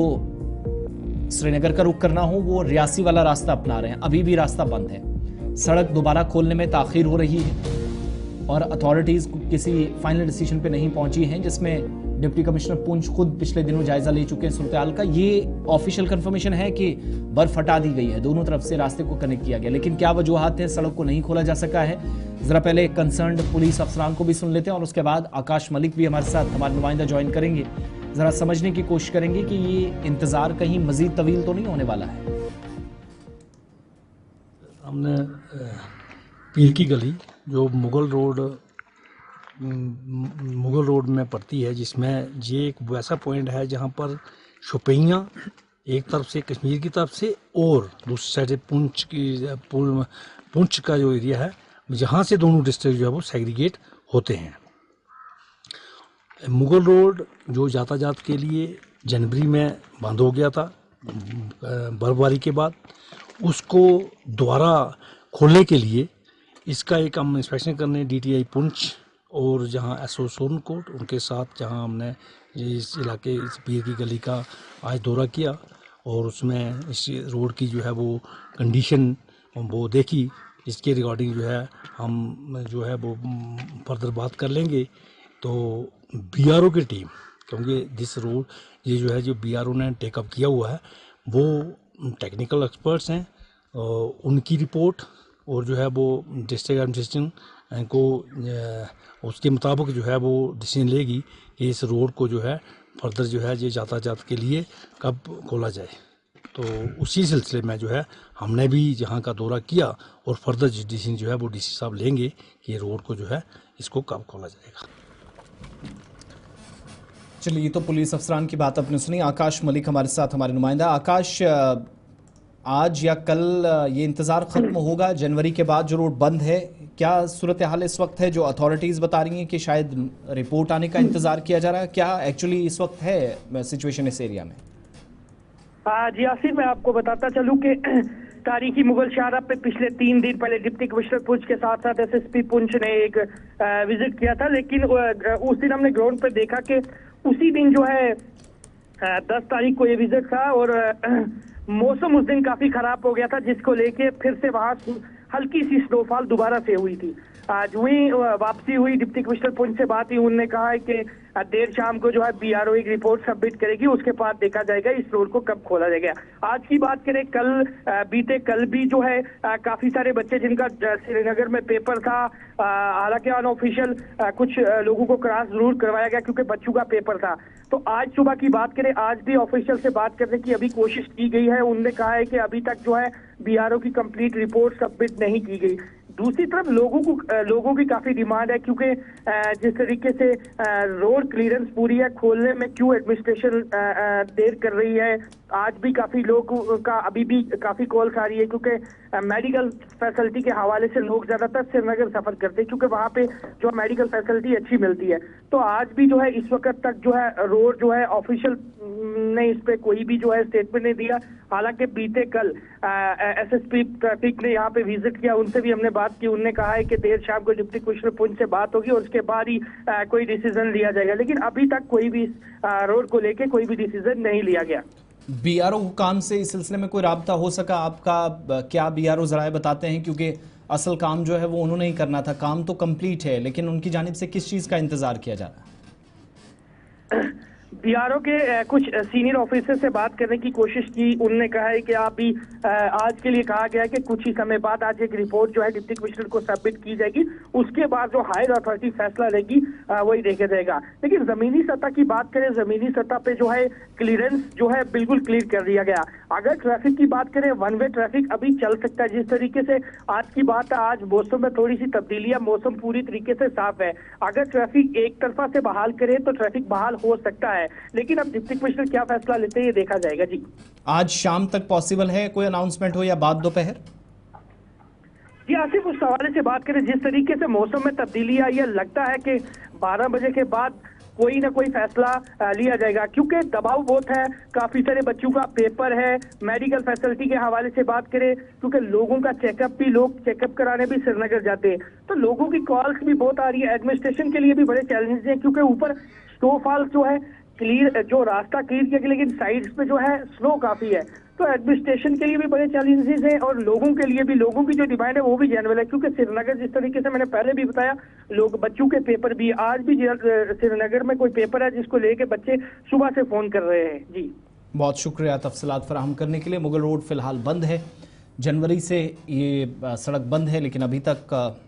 श्रीनगर का रुख करना हो वो रियासी वाला रास्ता अपना रहे हैं। अभी भी रास्ता बंद है। सड़क दोबारा खोलने में ताखीर हो रही है और अथॉरिटीज किसी फाइनल डिसीजन पे नहीं पहुंची हैं, जिसमें डिप्टी कमिश्नर पुंछ खुद पिछले दिनों जायजा ले चुके हैं सूरत हाल का। ये ऑफिशियल कंफर्मेशन है कि बर्फ हटा दी गई है, दोनों तरफ से रास्ते को कनेक्ट किया गया, लेकिन क्या वजूहात है सड़क को नहीं खोला जा सका है। जरा पहले कंसर्न्ड पुलिस अफसरान को भी सुन लेते हैं, और उसके बाद आकाश मलिक भी हमारे साथ, हमारे नुमाइंदा ज्वाइन करेंगे। जरा समझने की कोशिश करेंगे कि ये इंतजार कहीं मजीद तवील तो नहीं होने वाला है। हमने पीर की गली जो मुगल रोड में पड़ती है, जिसमें ये एक वैसा पॉइंट है जहाँ पर शोपियाँ एक तरफ से कश्मीर की तरफ से और दूसरी साइड से पुंछ का जो एरिया है, जहाँ से दोनों डिस्ट्रिक्ट जो है वो सेग्रीगेट होते हैं। मुगल रोड जो यातायात के लिए जनवरी में बंद हो गया था बर्फबारी के बाद, उसको दोबारा खोलने के लिए इसका एक हम इंस्पेक्शन करने DTI पुंछ और जहां SO सोनकोट उनके साथ जहां हमने इस इलाके इस पीर की गली का आज दौरा किया, और उसमें इस रोड की जो है वो कंडीशन वो देखी। इसके रिगार्डिंग जो है हम जो है वो फर्दर बात कर लेंगे। तो BRO की टीम, क्योंकि जिस रोड ये जो है जो BRO ने टेकअप किया हुआ है वो टेक्निकल एक्सपर्ट्स हैं, उनकी रिपोर्ट और जो है वो डिस्ट्रिक्ट एडमिनिस्ट्रेशन को उसके मुताबिक जो है वो डिसीजन लेगी कि इस रोड को जो है फर्दर जो है ये यातायात के लिए कब खोला जाए। तो उसी सिलसिले में जो है हमने भी जहाँ का दौरा किया और फर्दर डिसीजन जो है वो DC साहब लेंगे कि रोड को जो है इसको कब खोला जाएगा। चलिए, ये तो पुलिस अफसरान की बात आपने सुनी। आकाश मलिक हमारे साथ, हमारे नुमाइंदा। आकाश, आज या कल ये इंतज़ार ख़त्म होगा जनवरी के बाद जो रोड बंद है? क्या सूरत हाल इस वक्त है? जो अथॉरिटीज़ बता रही हैं कि शायद रिपोर्ट आने का इंतज़ार किया जा रहा है, क्या एक्चुअली इस वक्त है सिचुएशन इस एरिया में? जी आसिफ, मैं आपको बताता चलूं कि तारीखी मुगल शाहरा पे पिछले 3 दिन पहले डिप्टी कमिश्नर पुंछ के साथ साथ SSP पुंछ ने एक विजिट किया था, लेकिन उस दिन हमने ग्राउंड पे देखा कि उसी दिन जो है 10 तारीख को ये विजिट था और मौसम उस दिन काफी खराब हो गया था, जिसको लेके फिर से वहां हल्की सी स्नोफॉल दोबारा से हुई थी। आज हुई वापसी हुई, डिप्टी कमिश्नर पुंछ से बात हुई, उन्होंने कहा है कि देर शाम को जो है BRO एक रिपोर्ट सबमिट करेगी, उसके बाद देखा जाएगा इस रोड को कब खोला जाएगा। आज की बात करें, बीते कल भी जो है काफी सारे बच्चे जिनका श्रीनगर में पेपर था, हालांकि अनऑफिशियल कुछ लोगों को क्रॉस जरूर करवाया गया क्योंकि बच्चों का पेपर था। तो आज सुबह की बात करें, आज भी ऑफिशियल से बात करने की अभी कोशिश की गई है। उन्होंने कहा है कि अभी तक जो है BRO की कंप्लीट रिपोर्ट सबमिट नहीं की गई। दूसरी तरफ लोगों की काफी डिमांड है, क्योंकि जिस तरीके से रोड क्लियरेंस पूरी है, खोलने में क्यों एडमिनिस्ट्रेशन देर कर रही है। आज भी काफी लोगों का अभी भी काफी कॉल्स आ रही है, क्योंकि मेडिकल फैसिलिटी के हवाले से लोग ज्यादातर श्रीनगर सफर करते हैं, क्योंकि वहाँ पे जो मेडिकल फैसिलिटी अच्छी मिलती है। तो आज भी जो है इस वक्त तक जो है रोड जो है ऑफिशियल ने इस पे कोई भी जो है स्टेटमेंट नहीं दिया। हालांकि बीते कल SSP ट्रैफिक ने यहाँ पे विजिट किया, उनसे भी हमने बात की। उन्होंने कहा है कि देर शाम को डिप्टी कमिश्नर पुंछ से बात होगी और उसके बाद ही कोई डिसीजन लिया जाएगा, लेकिन अभी तक कोई भी रोड को लेके कोई भी डिसीजन नहीं लिया गया। बीआरओ हुकाम से इस सिलसिले में कोई राब्ता हो सका आपका? क्या बीआरओ जराए बताते हैं, क्योंकि असल काम जो है वो उन्होंने ही करना था, काम तो कंप्लीट है, लेकिन उनकी जानिब से किस चीज़ का इंतजार किया जा रहा है? बीआरओ के कुछ सीनियर ऑफिसर से बात करने की कोशिश की। उन्होंने कहा है कि आप भी आज के लिए कहा गया है कि कुछ ही समय बाद आज एक रिपोर्ट जो है डिप्टी कमिश्नर को सबमिट की जाएगी, उसके बाद जो हायर अथॉरिटी फैसला लेगी वही देखा जाएगा। लेकिन जमीनी सतह की बात करें, जमीनी सतह पे जो है क्लियरेंस जो है बिल्कुल क्लियर कर दिया गया। अगर ट्रैफिक की बात करें, वन वे ट्रैफिक अभी चल सकता है। जिस तरीके से आज की बात है, आज मौसम में थोड़ी सी तब्दीलियां, मौसम पूरी तरीके से साफ है। अगर ट्रैफिक एक तरफा से बहाल करे तो ट्रैफिक बहाल हो सकता है, लेकिन अब डिप्टी कमिश्नर क्या फैसला लेते हैं ये देखा जाएगा। जी, आज शाम तक पॉसिबल है कोई अनाउंसमेंट हो या बाद दोपहर? जी आसिफ, उस हवाले से बात करें, जिस तरीके से मौसम में तब्दीली आई है, लगता है कि 12 बजे के बाद कोई ना कोई फैसला लिया जाएगा, क्योंकि दबाव बहुत है। काफी सारे बच्चों का पेपर है। मेडिकल फैसिलिटी के हवाले से बात करें, क्योंकि लोगों का चेकअप भी, लोग चेकअप कराने भी श्रीनगर जाते हैं, तो लोगों की कॉल्स भी बहुत आ रही है। एडमिनिस्ट्रेशन के लिए भी बड़े चैलेंजेस हैं, क्योंकि ऊपर स्नोफॉल जो है क्लियर, जो रास्ता क्लियर किया गया, लेकिन साइड्स पे जो है स्नो काफी है। तो एडमिनिस्ट्रेशन के लिए भी बड़े चैलेंजेस हैं और लोगों के लिए भी, लोगों की जो डिमांड है वो भी जेन्युइन है, क्योंकि श्रीनगर जिस तरीके से मैंने पहले भी बताया, लोग बच्चों के पेपर भी, आज भी श्रीनगर में कोई पेपर है जिसको लेके बच्चे सुबह से फोन कर रहे हैं। जी, बहुत शुक्रिया तफसीलात फराहम करने के लिए। मुगल रोड फिलहाल बंद है, जनवरी से ये सड़क बंद है, लेकिन अभी तक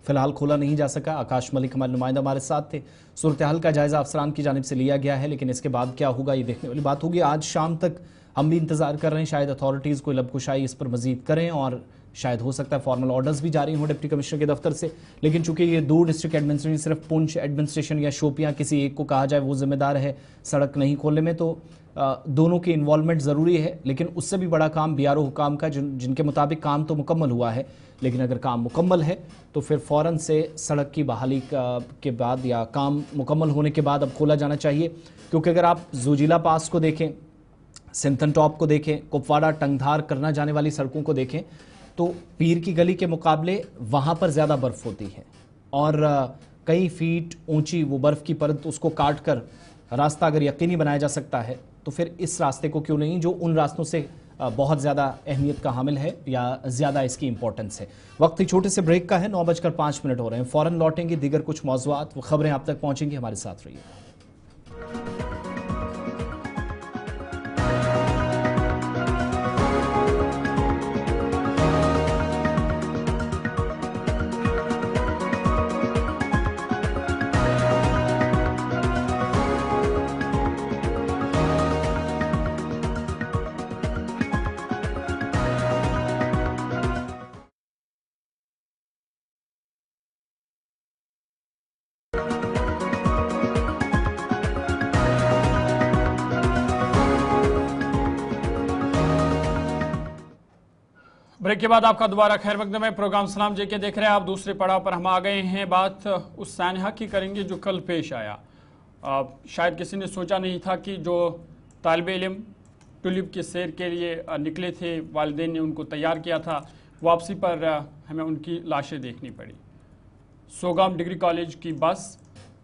फिलहाल खोला नहीं जा सका। आकाश मलिक हमारे नुमाइंदा हमारे साथ थे। सूरत हाल का जायजा अफसरान की जानिब से लिया गया है, लेकिन इसके बाद क्या होगा ये देखने वाली बात होगी। आज शाम तक हम भी इंतजार कर रहे हैं, शायद अथॉरिटीज़ कोई लबकुशाई इस पर मजीद करें और शायद हो सकता है फॉर्मल ऑर्डर्स भी जारी हों डिप्टी कमिश्नर के दफ्तर से। लेकिन चूंकि ये 2 डिस्ट्रिक्ट एडमिनिस्ट्रेशन, सिर्फ पुंछ एडमिनिस्ट्रेशन या शोपियां किसी एक को कहा जाए वो जिम्मेदार है सड़क नहीं खोलने में, तो दोनों की इन्वॉल्वमेंट ज़रूरी है। लेकिन उससे भी बड़ा काम बीआरओ हुकाम का, जिनके मुताबिक काम तो मुकम्मल हुआ है, लेकिन अगर काम मुकम्मल है तो फिर फ़ौरन से सड़क की बहाली के बाद या काम मुकम्मल होने के बाद अब खोला जाना चाहिए। क्योंकि अगर आप जोजिला पास को देखें, सिंथन टॉप को देखें, कुपवाड़ा टंगधार करना जाने वाली सड़कों को देखें, तो पीर की गली के मुकाबले वहाँ पर ज़्यादा बर्फ़ होती है और कई फीट ऊंची वो बर्फ़ की परत, उसको काट कर रास्ता अगर यकीनी बनाया जा सकता है तो फिर इस रास्ते को क्यों नहीं, जो उन रास्तों से बहुत ज़्यादा अहमियत का हामिल है या ज़्यादा इसकी इंपॉर्टेंस है। वक्त ही छोटे से ब्रेक का है, 9:05 हो रहे हैं। फ़ौरन लौटेंगे, दीगर कुछ मौज़ूआत, वो खबरें आप तक पहुँचेंगी, हमारे साथ रहिए। ब्रेक के बाद आपका दोबारा खैर मकदम है। प्रोग्राम सलाम जे के देख रहे हैं आप। दूसरे पड़ाव पर हम आ गए हैं। बात उस सानहा की करेंगे जो कल पेश आया। शायद किसी ने सोचा नहीं था कि जो तालिब इल्म टुलिप के सैर के लिए निकले थे, वालिदैन ने उनको तैयार किया था, वापसी पर हमें उनकी लाशें देखनी पड़ी। सोगाम डिग्री कॉलेज की बस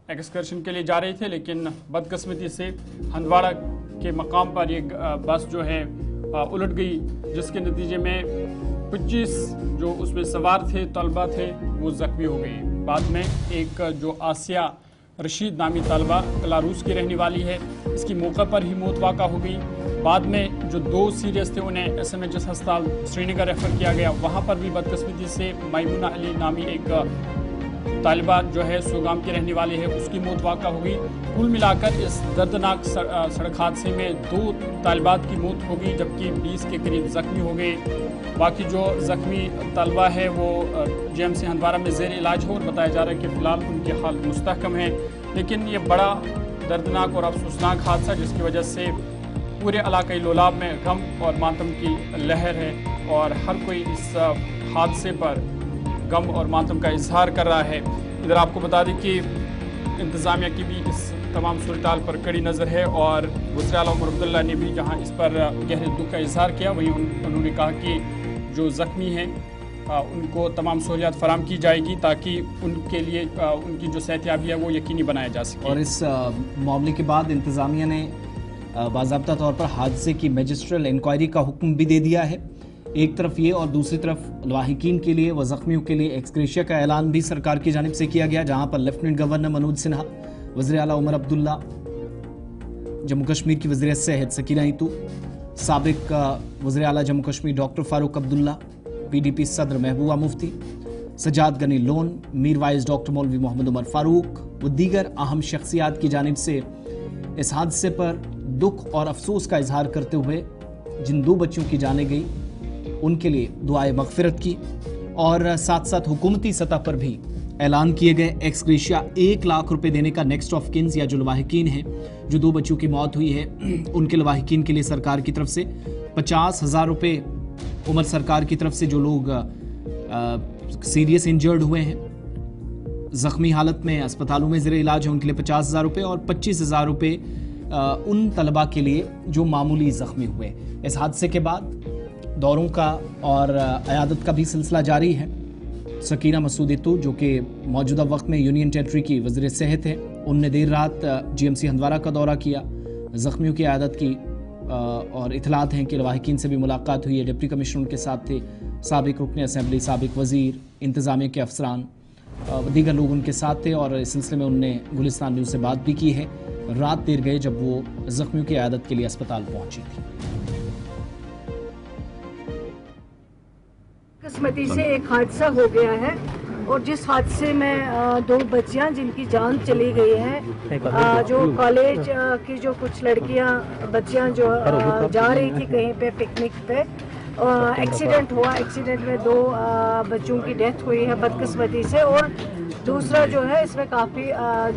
एक्सकर्शन के लिए जा रही थे, लेकिन बदकिस्मती से हंदवाड़ा के मकाम पर ये बस जो है उलट गई, जिसके नतीजे में 25 जो उसमें सवार थे तलबा थे वो ज़ख्मी हो गए। बाद में एक जो आसिया रशीद नामी तलबा कलारूस की रहने वाली है, इसकी मौके पर ही मौत वाक़ा हो गई। बाद में जो 2 सीरियस थे उन्हें SMHS अस्पताल श्रीनगर रेफ़र किया गया। वहाँ पर भी बदकिस्मती से मैमुना अली नामी एक तालिबा जो है सोगाम की रहने वाली है, उसकी मौत वाक़ा हो गई। कुल मिलाकर इस दर्दनाक सड़क हादसे में 2 तालिबात की मौत हो गई, जबकि 20 के करीब ज़ख्मी हो गए। बाकी जो ज़ख्मी तलबा है वो JMC हंदवाड़ा में ज़ेर इलाज हो और बताया जा रहा है कि फ़िलहाल उनकी हालत मुस्तहकम है। लेकिन ये बड़ा दर्दनाक और अफसोसनाक हादसा, जिसकी वजह से पूरे इलाक़ाई लोलाब में गम और मातम की लहर है और हर कोई इस हादसे पर गम और मातम का इजहार कर रहा है। इधर आपको बता दें कि इंतज़ामिया की भी इस तमाम सूरत पर कड़ी नज़र है और वज़ीर आला उमर अब्दुल्ला ने भी जहां इस पर गहरे दुख का इजहार किया, वहीं उन्होंने कहा कि जो ज़ख्मी हैं उनको तमाम सहूलियात फराम की जाएगी ताकि उनके लिए उनकी जो सेहतयाबी है वो यकीनी बनाया जा सके। और इस मामले के बाद इंतज़ामिया ने बाज़ाब्ता तौर पर हादसे की मैजिस्ट्रियल इंक्वायरी का हुक्म भी दे दिया है। एक तरफ ये और दूसरी तरफ लाहिकीन के लिए व ज़ख्मियों के लिए एक्सग्रेशिया का ऐलान भी सरकार की जानिब से किया गया, जहां पर लेफ्टिनेंट गवर्नर मनोज सिन्हा, वज़ीर आला उमर अब्दुल्ला, जम्मू कश्मीर की वज़ीर सेहत सकीना ईतू, साबिक वज़ीर आला जम्मू कश्मीर डॉक्टर फारूक अब्दुल्ला, PDP सदर महबूबा मुफ्ती, सजाद गनी लोन, मीर वाइज डॉक्टर मौलवी मोहम्मद उमर फारूक व दीगर अहम शख्सियात की जानिब से इस हादसे पर दुख और अफसोस का इजहार करते हुए जिन 2 बच्चों की जाने गई उनके लिए दुआए मगफिरत की और साथ साथ हुकूमती सतह पर भी ऐलान किए गए एक्सग्रेशिया 1 लाख रुपए देने का। नेक्स्ट ऑफ किन्स या जो लवाहिकीन हैं, जो 2 बच्चों की मौत हुई है, उनके लवाहिकीन के लिए सरकार की तरफ से 50,000 रुपये, उमर सरकार की तरफ से जो लोग सीरियस इंजर्ड हुए हैं, ज़ख्मी हालत में अस्पतालों में ज़ेर इलाज है, उनके लिए 50,000 रुपये और 25,000 रुपये उन तलबा के लिए जो मामूली ज़ख्मी हुए। इस हादसे के बाद दौरों का और अयादत का भी सिलसिला जारी है। सकीना मसूद इत्तू जो कि मौजूदा वक्त में यूनियन टेरिटरी की वज़ीर सेहत है, उनने देर रात GMC हंदवारा का दौरा किया, ज़ख्मियों की अयादत की और इतलात हैं कि लवाहिकीन से भी मुलाकात हुई है। डिप्टी कमिश्नर उनके साथ थे, साबिक रुकन असम्बली, साबिक वज़ीर, इंतज़ामिया के अफसरान, दीगर लोग उनके साथ थे और इस सिलसिले में उनने गुलिस्तान न्यूज़ से बात भी की है। रात देर गए जब वो ज़ख्मियों की अयादत के लिए अस्पताल पहुंची थी। किस्मती से एक हादसा हो गया है और जिस हादसे में 2 बच्चियां जिनकी जान चली गई है, जो कॉलेज की जो कुछ बच्चियां जो जा रही थी कहीं पे पिकनिक पे, एक्सीडेंट हुआ। एक्सीडेंट में 2 बच्चों की डेथ हुई है बदकिस्मती से, और दूसरा जो है इसमें काफ़ी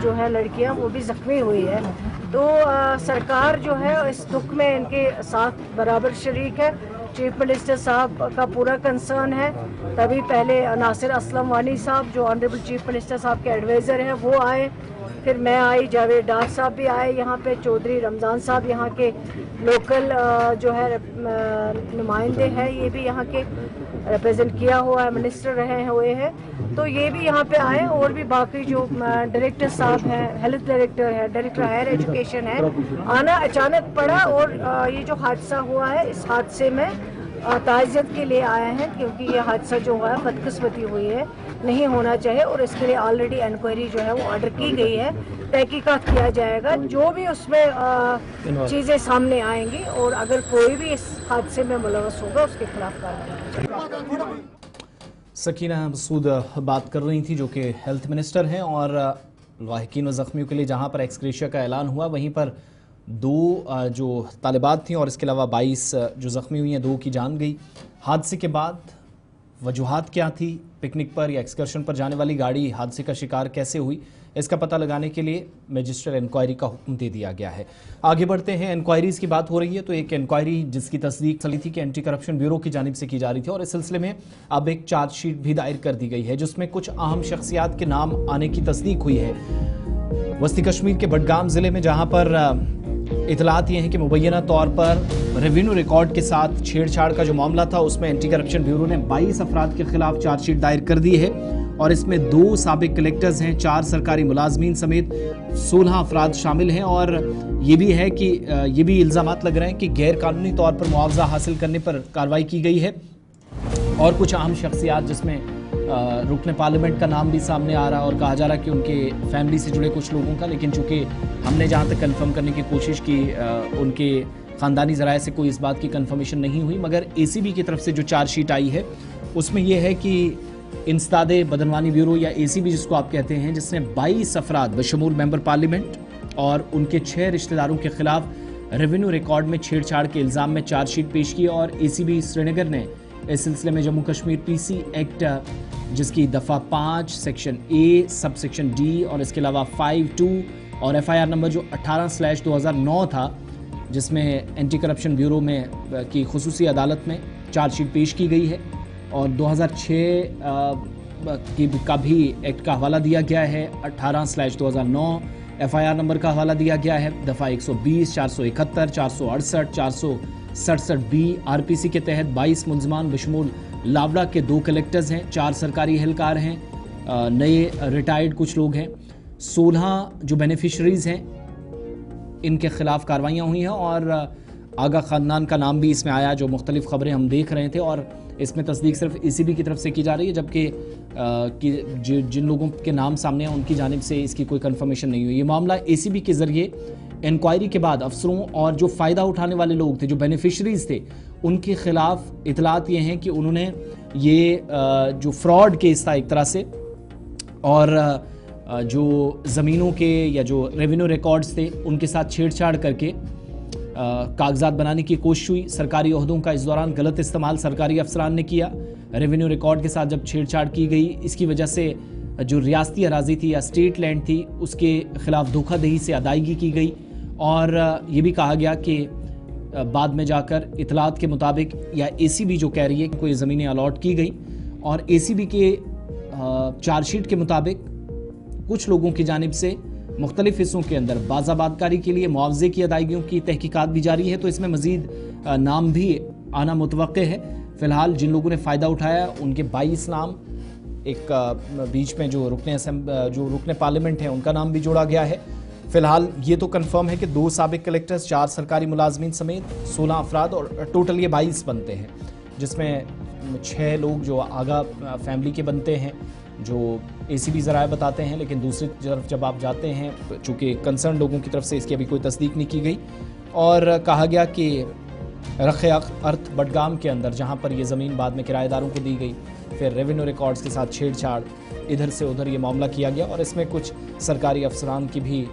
जो है लड़कियां वो भी ज़ख्मी हुई है। तो सरकार जो है इस दुख में इनके साथ बराबर शरीक है। चीफ मिनिस्टर साहब का पूरा कंसर्न है। तभी पहले नासिर असलम वानी साहब जो ऑनरेबल चीफ मिनिस्टर साहब के एडवाइज़र हैं वो आए, फिर मैं आई, जावेद डार साहब भी आए यहाँ पे, चौधरी रमज़ान साहब यहाँ के लोकल जो है नुमाइंदे हैं, ये भी यहाँ के रिप्रेजेंट किया हुआ है, मिनिस्टर रहे हुए हैं, तो ये भी यहाँ पे आए, और भी बाकी जो डायरेक्टर साहब हैं, हेल्थ डायरेक्टर है, डायरेक्टर हायर एजुकेशन है, आना अचानक पड़ा। और ये जो हादसा हुआ है, इस हादसे में ताज़ियत के लिए आए हैं, क्योंकि ये हादसा जो हुआ है बदकिस्मती हुई है, नहीं होना चाहिए, और इसके लिए ऑलरेडी इंक्वायरी जो है वो ऑर्डर की गई है, तहकीकात किया जाएगा, जो भी उसमें चीज़ें सामने आएंगी, और अगर कोई भी इस हादसे में मुलव्वस होगा उसके खिलाफ कार्रवाई। सकीना मसूद बात कर रही थी जो कि हेल्थ मिनिस्टर हैं, और लाहिकीन व ज़ख्मियों के लिए जहां पर एक्सग्रेशिया का ऐलान हुआ, वहीं पर 2 जो तालिबात थीं और इसके अलावा 22 जो ज़ख्मी हुई हैं, 2 की जान गई। हादसे के बाद वजूहात क्या थी, पिकनिक पर या एक्सकर्शन पर जाने वाली गाड़ी हादसे का शिकार कैसे हुई, इसका पता लगाने के लिए मैजिस्ट्रेट इंक्वायरी का हुक्म दे दिया गया है। आगे बढ़ते हैं, इंक्वायरीज़ की बात हो रही है, तो एक इंक्वायरी जिसकी तस्दीक चली थी कि एंटी करप्शन ब्यूरो की जानिब से की जा रही थी, और इस सिलसिले में अब एक चार्जशीट भी दायर कर दी गई है, जिसमें कुछ अहम शख्सियात के नाम आने की तस्दीक हुई है। वस्ती कश्मीर के बडगाम ज़िले में जहाँ पर इतलात ये हैं कि मुबैना तौर पर रेवेन्यू रिकॉर्ड के साथ छेड़छाड़ का जो मामला था, उसमें एंटी करप्शन ब्यूरो ने 22 अफराद के खिलाफ चार्जशीट दायर कर दी है, और इसमें 2 साबिक कलेक्टर्स हैं, 4 सरकारी मुलाजमीन समेत 16 अफराद शामिल हैं। और ये भी है कि ये भी इल्ज़ामात लग रहे हैं कि गैर कानूनी तौर पर मुआवजा हासिल करने पर कार्रवाई की गई है, और कुछ अहम शख्सियात जिसमें रुकन पार्लियामेंट का नाम भी सामने आ रहा है, और कहा जा रहा है कि उनके फैमिली से जुड़े कुछ लोगों का, लेकिन चूँकि हमने जहाँ तक कंफर्म करने की कोशिश की, उनके ख़ानदानी ज़राए से कोई इस बात की कंफर्मेशन नहीं हुई, मगर ACB की तरफ से जो चार्जशीट आई है उसमें यह है कि इंसदाद बदनवानी ब्यूरो या ACB जिसको आप कहते हैं, जिसने 22 अफराद बशमूल मेंबर पार्लियामेंट और उनके 6 रिश्तेदारों के खिलाफ रेवेन्यू रिकॉर्ड में छेड़छाड़ के इल्ज़ाम में चार्जशीट पेश की, और ACB श्रीनगर ने इस सिलसिले में जम्मू कश्मीर PC एक्ट जिसकी दफ़ा 5 section A sub section D और इसके अलावा 5(2) और FIR नंबर जो 18/2009 था, जिसमें एंटी करप्शन ब्यूरो में की खुसूसी अदालत में चार्जशीट पेश की गई है, और 2006 का भी एक्ट का हवाला दिया गया है, 18/2009 FIR नंबर का हवाला दिया गया है, दफ़ा 120, 471, 468, 467B RPC के तहत 22 मुलजमान बशमूल लावड़ा के 2 कलेक्टर्स हैं, 4 सरकारी एहलकार हैं, नए रिटायर्ड कुछ लोग हैं, 16 जो बेनिफिशरीज़ हैं, इनके खिलाफ कार्रवाइयाँ हुई हैं और आगा ख़ानदान का नाम भी इसमें आया, जो मुख्तलिफ खबरें हम देख रहे थे, और इसमें तस्दीक सिर्फ ACB की तरफ से की जा रही है, जबकि जिन लोगों के नाम सामने हैं उनकी जानिब से इसकी कोई कंफर्मेशन नहीं हुई। ये मामला ACB के ज़रिए इंक्वायरी के बाद अफसरों और जो फ़ायदा उठाने वाले लोग थे, जो बेनिफिशरीज़ थे, उनके ख़िलाफ़ इतलात ये हैं कि उन्होंने ये जो फ्रॉड केस था एक तरह से, और जो ज़मीनों के या जो रेवेन्यू रिकॉर्ड्स थे उनके साथ छेड़छाड़ करके कागजात बनाने की कोशिश हुई। सरकारी ओहदों का इस दौरान गलत इस्तेमाल सरकारी अफसरान ने किया। रेवेन्यू रिकॉर्ड के साथ जब छेड़छाड़ की गई, इसकी वजह से जो रियासती अराजी थी या स्टेट लैंड थी उसके खिलाफ धोखाधड़ी से अदायगी की गई, और ये भी कहा गया कि बाद में जाकर इतलात के मुताबिक या ACB जो कह रही है कि कोई ज़मीनें अलॉट की गई, और ACB के चार्जशीट के मुताबिक कुछ लोगों की जानिब से मुख्तलिफ हिस्सों के अंदर बाज़ाबादकारी के लिए मुआवजे की अदायगियों की तहकीकात भी जारी है। तो इसमें मज़ीद नाम भी आना मुतवक्के है। फ़िलहाल जिन लोगों ने फ़ायदा उठाया उनके 22 नाम, एक बीच में जो रुकने पार्लियामेंट है उनका नाम भी जोड़ा गया है। फ़िलहाल ये तो कंफर्म है कि 2 साबिक कलेक्टर्स, 4 सरकारी मुलाजमीन समेत 16 अफराद, और टोटल ये 22 बनते हैं, जिसमें 6 लोग जो आगा फैमिली के बनते हैं, जो ACB ज़राए बताते हैं। लेकिन दूसरी तरफ जब आप जाते हैं, चूँकि कंसर्न लोगों की तरफ से इसकी अभी कोई तस्दीक नहीं की गई, और कहा गया कि रखे अर्थ बडगाम के अंदर जहाँ पर ये ज़मीन बाद में किराएदारों को दी गई, फिर रेवेन्यू रिकॉर्ड्स के साथ छेड़छाड़, इधर से उधर ये मामला किया गया, और इसमें कुछ सरकारी अफसरान की भी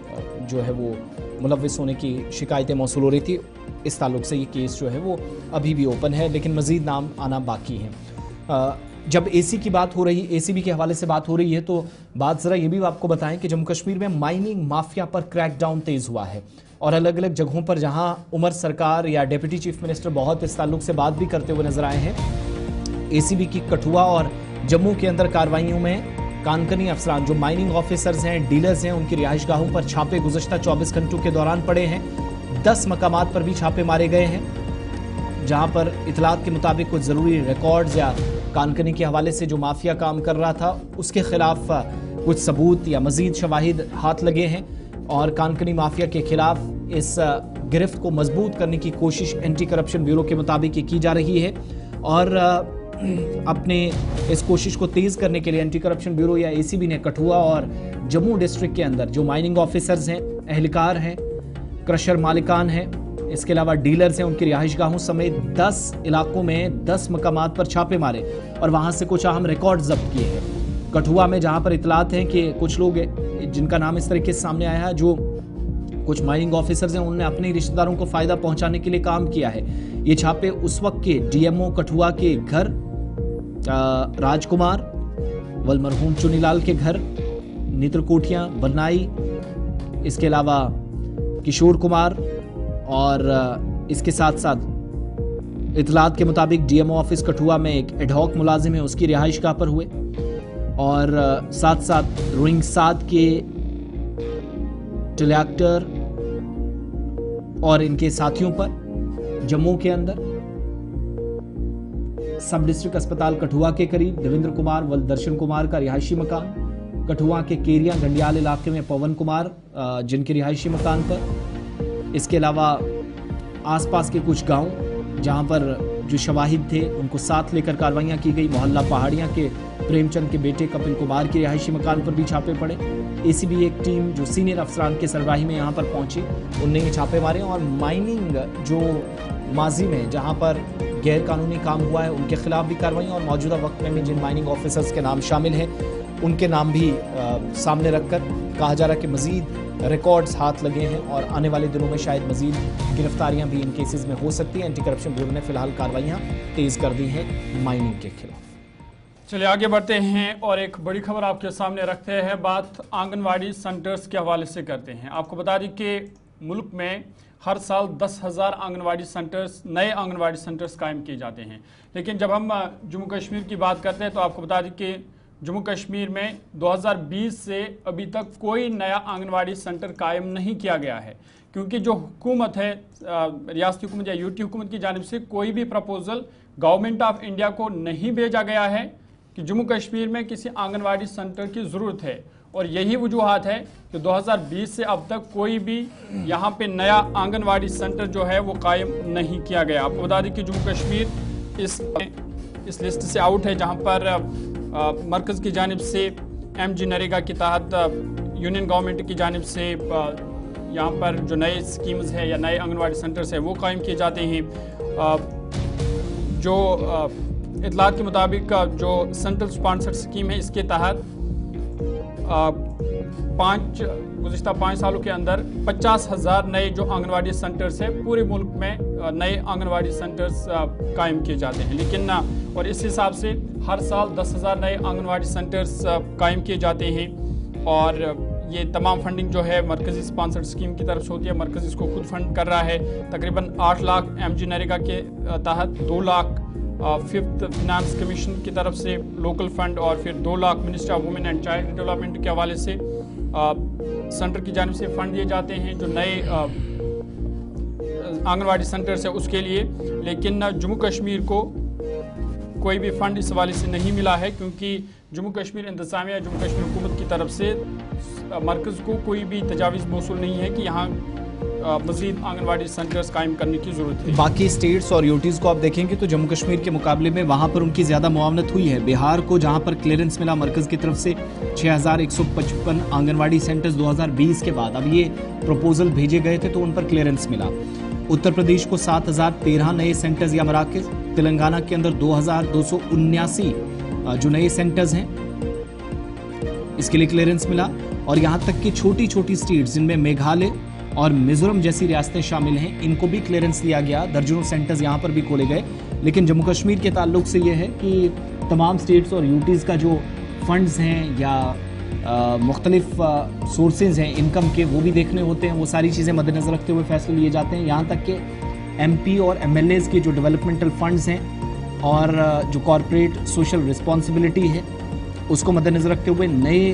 जो है वो मुलव्विस होने की शिकायतें मौसूल हो रही थी। इस ताल्लुक से ये केस जो है वो अभी भी ओपन है, लेकिन मज़ीद नाम आना बाकी हैं। जब AC की बात हो रही, ACB के हवाले से बात हो रही है, तो बात ज़रा ये भी आपको बताएं कि जम्मू कश्मीर में माइनिंग माफिया पर क्रैकडाउन तेज़ हुआ है, और अलग अलग जगहों पर जहां उमर सरकार या डिप्टी चीफ मिनिस्टर बहुत इस ताल्लुक से बात भी करते हुए नजर आए हैं। ACB की कठुआ और जम्मू के अंदर कार्रवाइयों में कानकनी अफसरान, जो माइनिंग ऑफिसर्स हैं, डीलर्स हैं, उनकी रिहाइशगाहों पर छापे गुज़श्ता 24 घंटों के दौरान पड़े हैं। 10 मकामात पर भी छापे मारे गए हैं, जहां पर इतलात के मुताबिक कुछ ज़रूरी रिकॉर्ड्स या कानकनी के हवाले से जो माफिया काम कर रहा था उसके खिलाफ कुछ सबूत या मजीद शवाहिद हाथ लगे हैं, और कानकनी माफिया के खिलाफ इस गिरफ्त को मजबूत करने की कोशिश एंटी करप्शन ब्यूरो के मुताबिक की जा रही है। और अपने इस कोशिश को तेज़ करने के लिए एंटी करप्शन ब्यूरो या ACB ने कठुआ और जम्मू डिस्ट्रिक्ट के अंदर जो माइनिंग ऑफिसर्स हैं, एहलकार हैं, क्रशर मालिकान हैं, इसके अलावा डीलर्स हैं, उनकी रिहाइशगाहों समेत 10 इलाकों में 10 मकामात पर छापे मारे और वहां से कुछ अहम रिकॉर्ड जब्त किए हैं। कठुआ में जहां पर इतलात हैं कि कुछ लोग जिनका नाम इस तरीके से सामने आया है, जो कुछ माइनिंग ऑफिसर्स हैं, उन्होंने अपने रिश्तेदारों को फ़ायदा पहुंचाने के लिए काम किया है। ये छापे उस वक्त के DMO कठुआ के घर, राजकुमार वल मरहूम चुनीलाल के घर, नित्रकोठियाँ, बनाई, इसके अलावा किशोर कुमार, और इसके साथ साथ इतलात के मुताबिक DMO ऑफिस कठुआ में एक एडहॉक मुलाजिम है, उसकी रिहाइशगाह पर हुए, और साथ साथ रोइंग साद के टिलैक्टर और इनके साथियों पर जम्मू के अंदर सब डिस्ट्रिक्ट अस्पताल कठुआ के करीब देवेंद्र कुमार व दर्शन कुमार का रिहायशी मकान, कठुआ के केरिया गंडियाल इलाके में पवन कुमार जिनके रिहायशी मकान पर, इसके अलावा आसपास के कुछ गांव जहां पर जो शवाहिद थे उनको साथ लेकर कार्रवाइयां की गई। मोहल्ला पहाड़ियां के प्रेमचंद के बेटे कपिल कुमार के रिहायशी मकान पर भी छापे पड़े। ACB एक टीम जो सीनियर अफसरान के सरबराही में यहाँ पर पहुंची, उनने ये छापे मारे, और माइनिंग जो माजी में जहाँ पर गैर कानूनी काम हुआ है उनके खिलाफ भी कार्रवाई, और मौजूदा वक्त में भी जिन माइनिंग ऑफिसर्स के नाम शामिल हैं उनके नाम भी सामने रखकर कहा जा रहा है कि मज़ीद रिकॉर्ड्स हाथ लगे हैं, और आने वाले दिनों में शायद मज़ीद गिरफ्तारियां भी इन केसेस में हो सकती हैं। एंटी करप्शन ब्यूरो ने फिलहाल कार्रवाइयां तेज़ कर दी हैं माइनिंग के खिलाफ। चलिए आगे बढ़ते हैं और एक बड़ी खबर आपके सामने रखते हैं। बात आंगनवाड़ी सेंटर्स के हवाले से करते हैं। आपको बता दें कि मुल्क में हर साल 10,000 आंगनवाड़ी सेंटर्स, नए आंगनवाड़ी सेंटर्स कायम किए जाते हैं, लेकिन जब हम जम्मू कश्मीर की बात करते हैं तो आपको बता दें कि जम्मू कश्मीर में 2020 से अभी तक कोई नया आंगनवाड़ी सेंटर कायम नहीं किया गया है, क्योंकि जो हुकूमत है, रियासती हुकूमत या यूटी हुकूमत की जानिब से कोई भी प्रपोजल गवर्नमेंट ऑफ इंडिया को नहीं भेजा गया है कि जम्मू कश्मीर में किसी आंगनवाड़ी सेंटर की ज़रूरत है। और यही वजूहात है कि 2020 से अब तक कोई भी यहाँ पे नया आंगनवाड़ी सेंटर जो है वो कायम नहीं किया गया। आपको बता दें कि जम्मू कश्मीर इस लिस्ट से आउट है, जहाँ पर मरकज़ की जानिब से MG नरेगा के तहत यूनियन गवर्नमेंट की जानिब से यहाँ पर जो नए स्कीम्स है या नए आंगनवाड़ी सेंटर्स है वो कायम किए जाते हैं। जो इतलात के मुताबिक जो सेंट्रल स्पॉन्सर्ड स्कीम है, इसके तहत गुज़िश्ता 5 सालों के अंदर 50,000 नए जो आंगनवाड़ी सेंटर्स है पूरे मुल्क में नए आंगनवाड़ी सेंटर्स कायम किए जाते हैं। लेकिन और इस हिसाब से हर साल 10,000 नए आंगनवाड़ी सेंटर्स कायम किए जाते हैं और ये तमाम फंडिंग जो है मरकज़ी स्पॉन्सर्ड स्कीम की तरफ से होती है। मरकज़ इसको खुद फंड कर रहा है। तकरीबन 8 लाख MG नरेगा के तहत, 2 लाख फिफ्थ फिनांस कमीशन की तरफ से लोकल फंड और फिर 2 lakh ministry of women and child development के हवाले से सेंटर की जानिब से फंड दिए जाते हैं जो नए आंगनवाड़ी सेंटर्स है उसके लिए। लेकिन जम्मू कश्मीर को कोई भी फंड इस हवाले से नहीं मिला है, क्योंकि जम्मू कश्मीर इंतज़ामिया, जम्मू कश्मीर हुकूमत की तरफ से मरकज़ को कोई भी तजावीज़ मौसूल नहीं है कि यहाँ मज़ीद आंगनवाड़ी सेंटर्स कायम करने की ज़रूरत है। बाकी स्टेट्स और यूटीज़ को आप देखेंगे तो जम्मू कश्मीर के मुकाबले में वहाँ पर उनकी ज़्यादा मुआवनत हुई है। बिहार को जहाँ पर क्लियरेंस मिला मरकज़ की तरफ से 6,155 आंगनवाड़ी सेंटर्स 2020 के बाद, अब ये प्रपोजल भेजे गए थे तो उन पर क्लियरेंस मिला। उत्तर प्रदेश को 7,013 नए सेंटर्स या मराकज़, तेलंगाना के अंदर 2,279 जो नए सेंटर्स हैं इसके लिए क्लियरेंस मिला। और यहाँ तक कि छोटी छोटी स्टेट्स जिनमें मेघालय और मिजोरम जैसी रियासतें शामिल हैं, इनको भी क्लियरेंस दिया गया। दर्जनों सेंटर्स यहाँ पर भी खोले गए। लेकिन जम्मू कश्मीर के ताल्लुक से ये है कि तमाम स्टेट्स और यूटीज़ का जो फंड्स हैं या मुख्तलिफ सोर्सेज हैं इनकम के, वो भी देखने होते हैं। वो सारी चीज़ें मद्देनज़र रखते हुए फैसले लिए जाते हैं। यहाँ तक कि MP और MLAs के जो डेवलपमेंटल फंड्स हैं और जो कॉरपोरेट सोशल रिस्पॉन्सिबिलिटी है उसको मद्देनज़र रखते हुए नए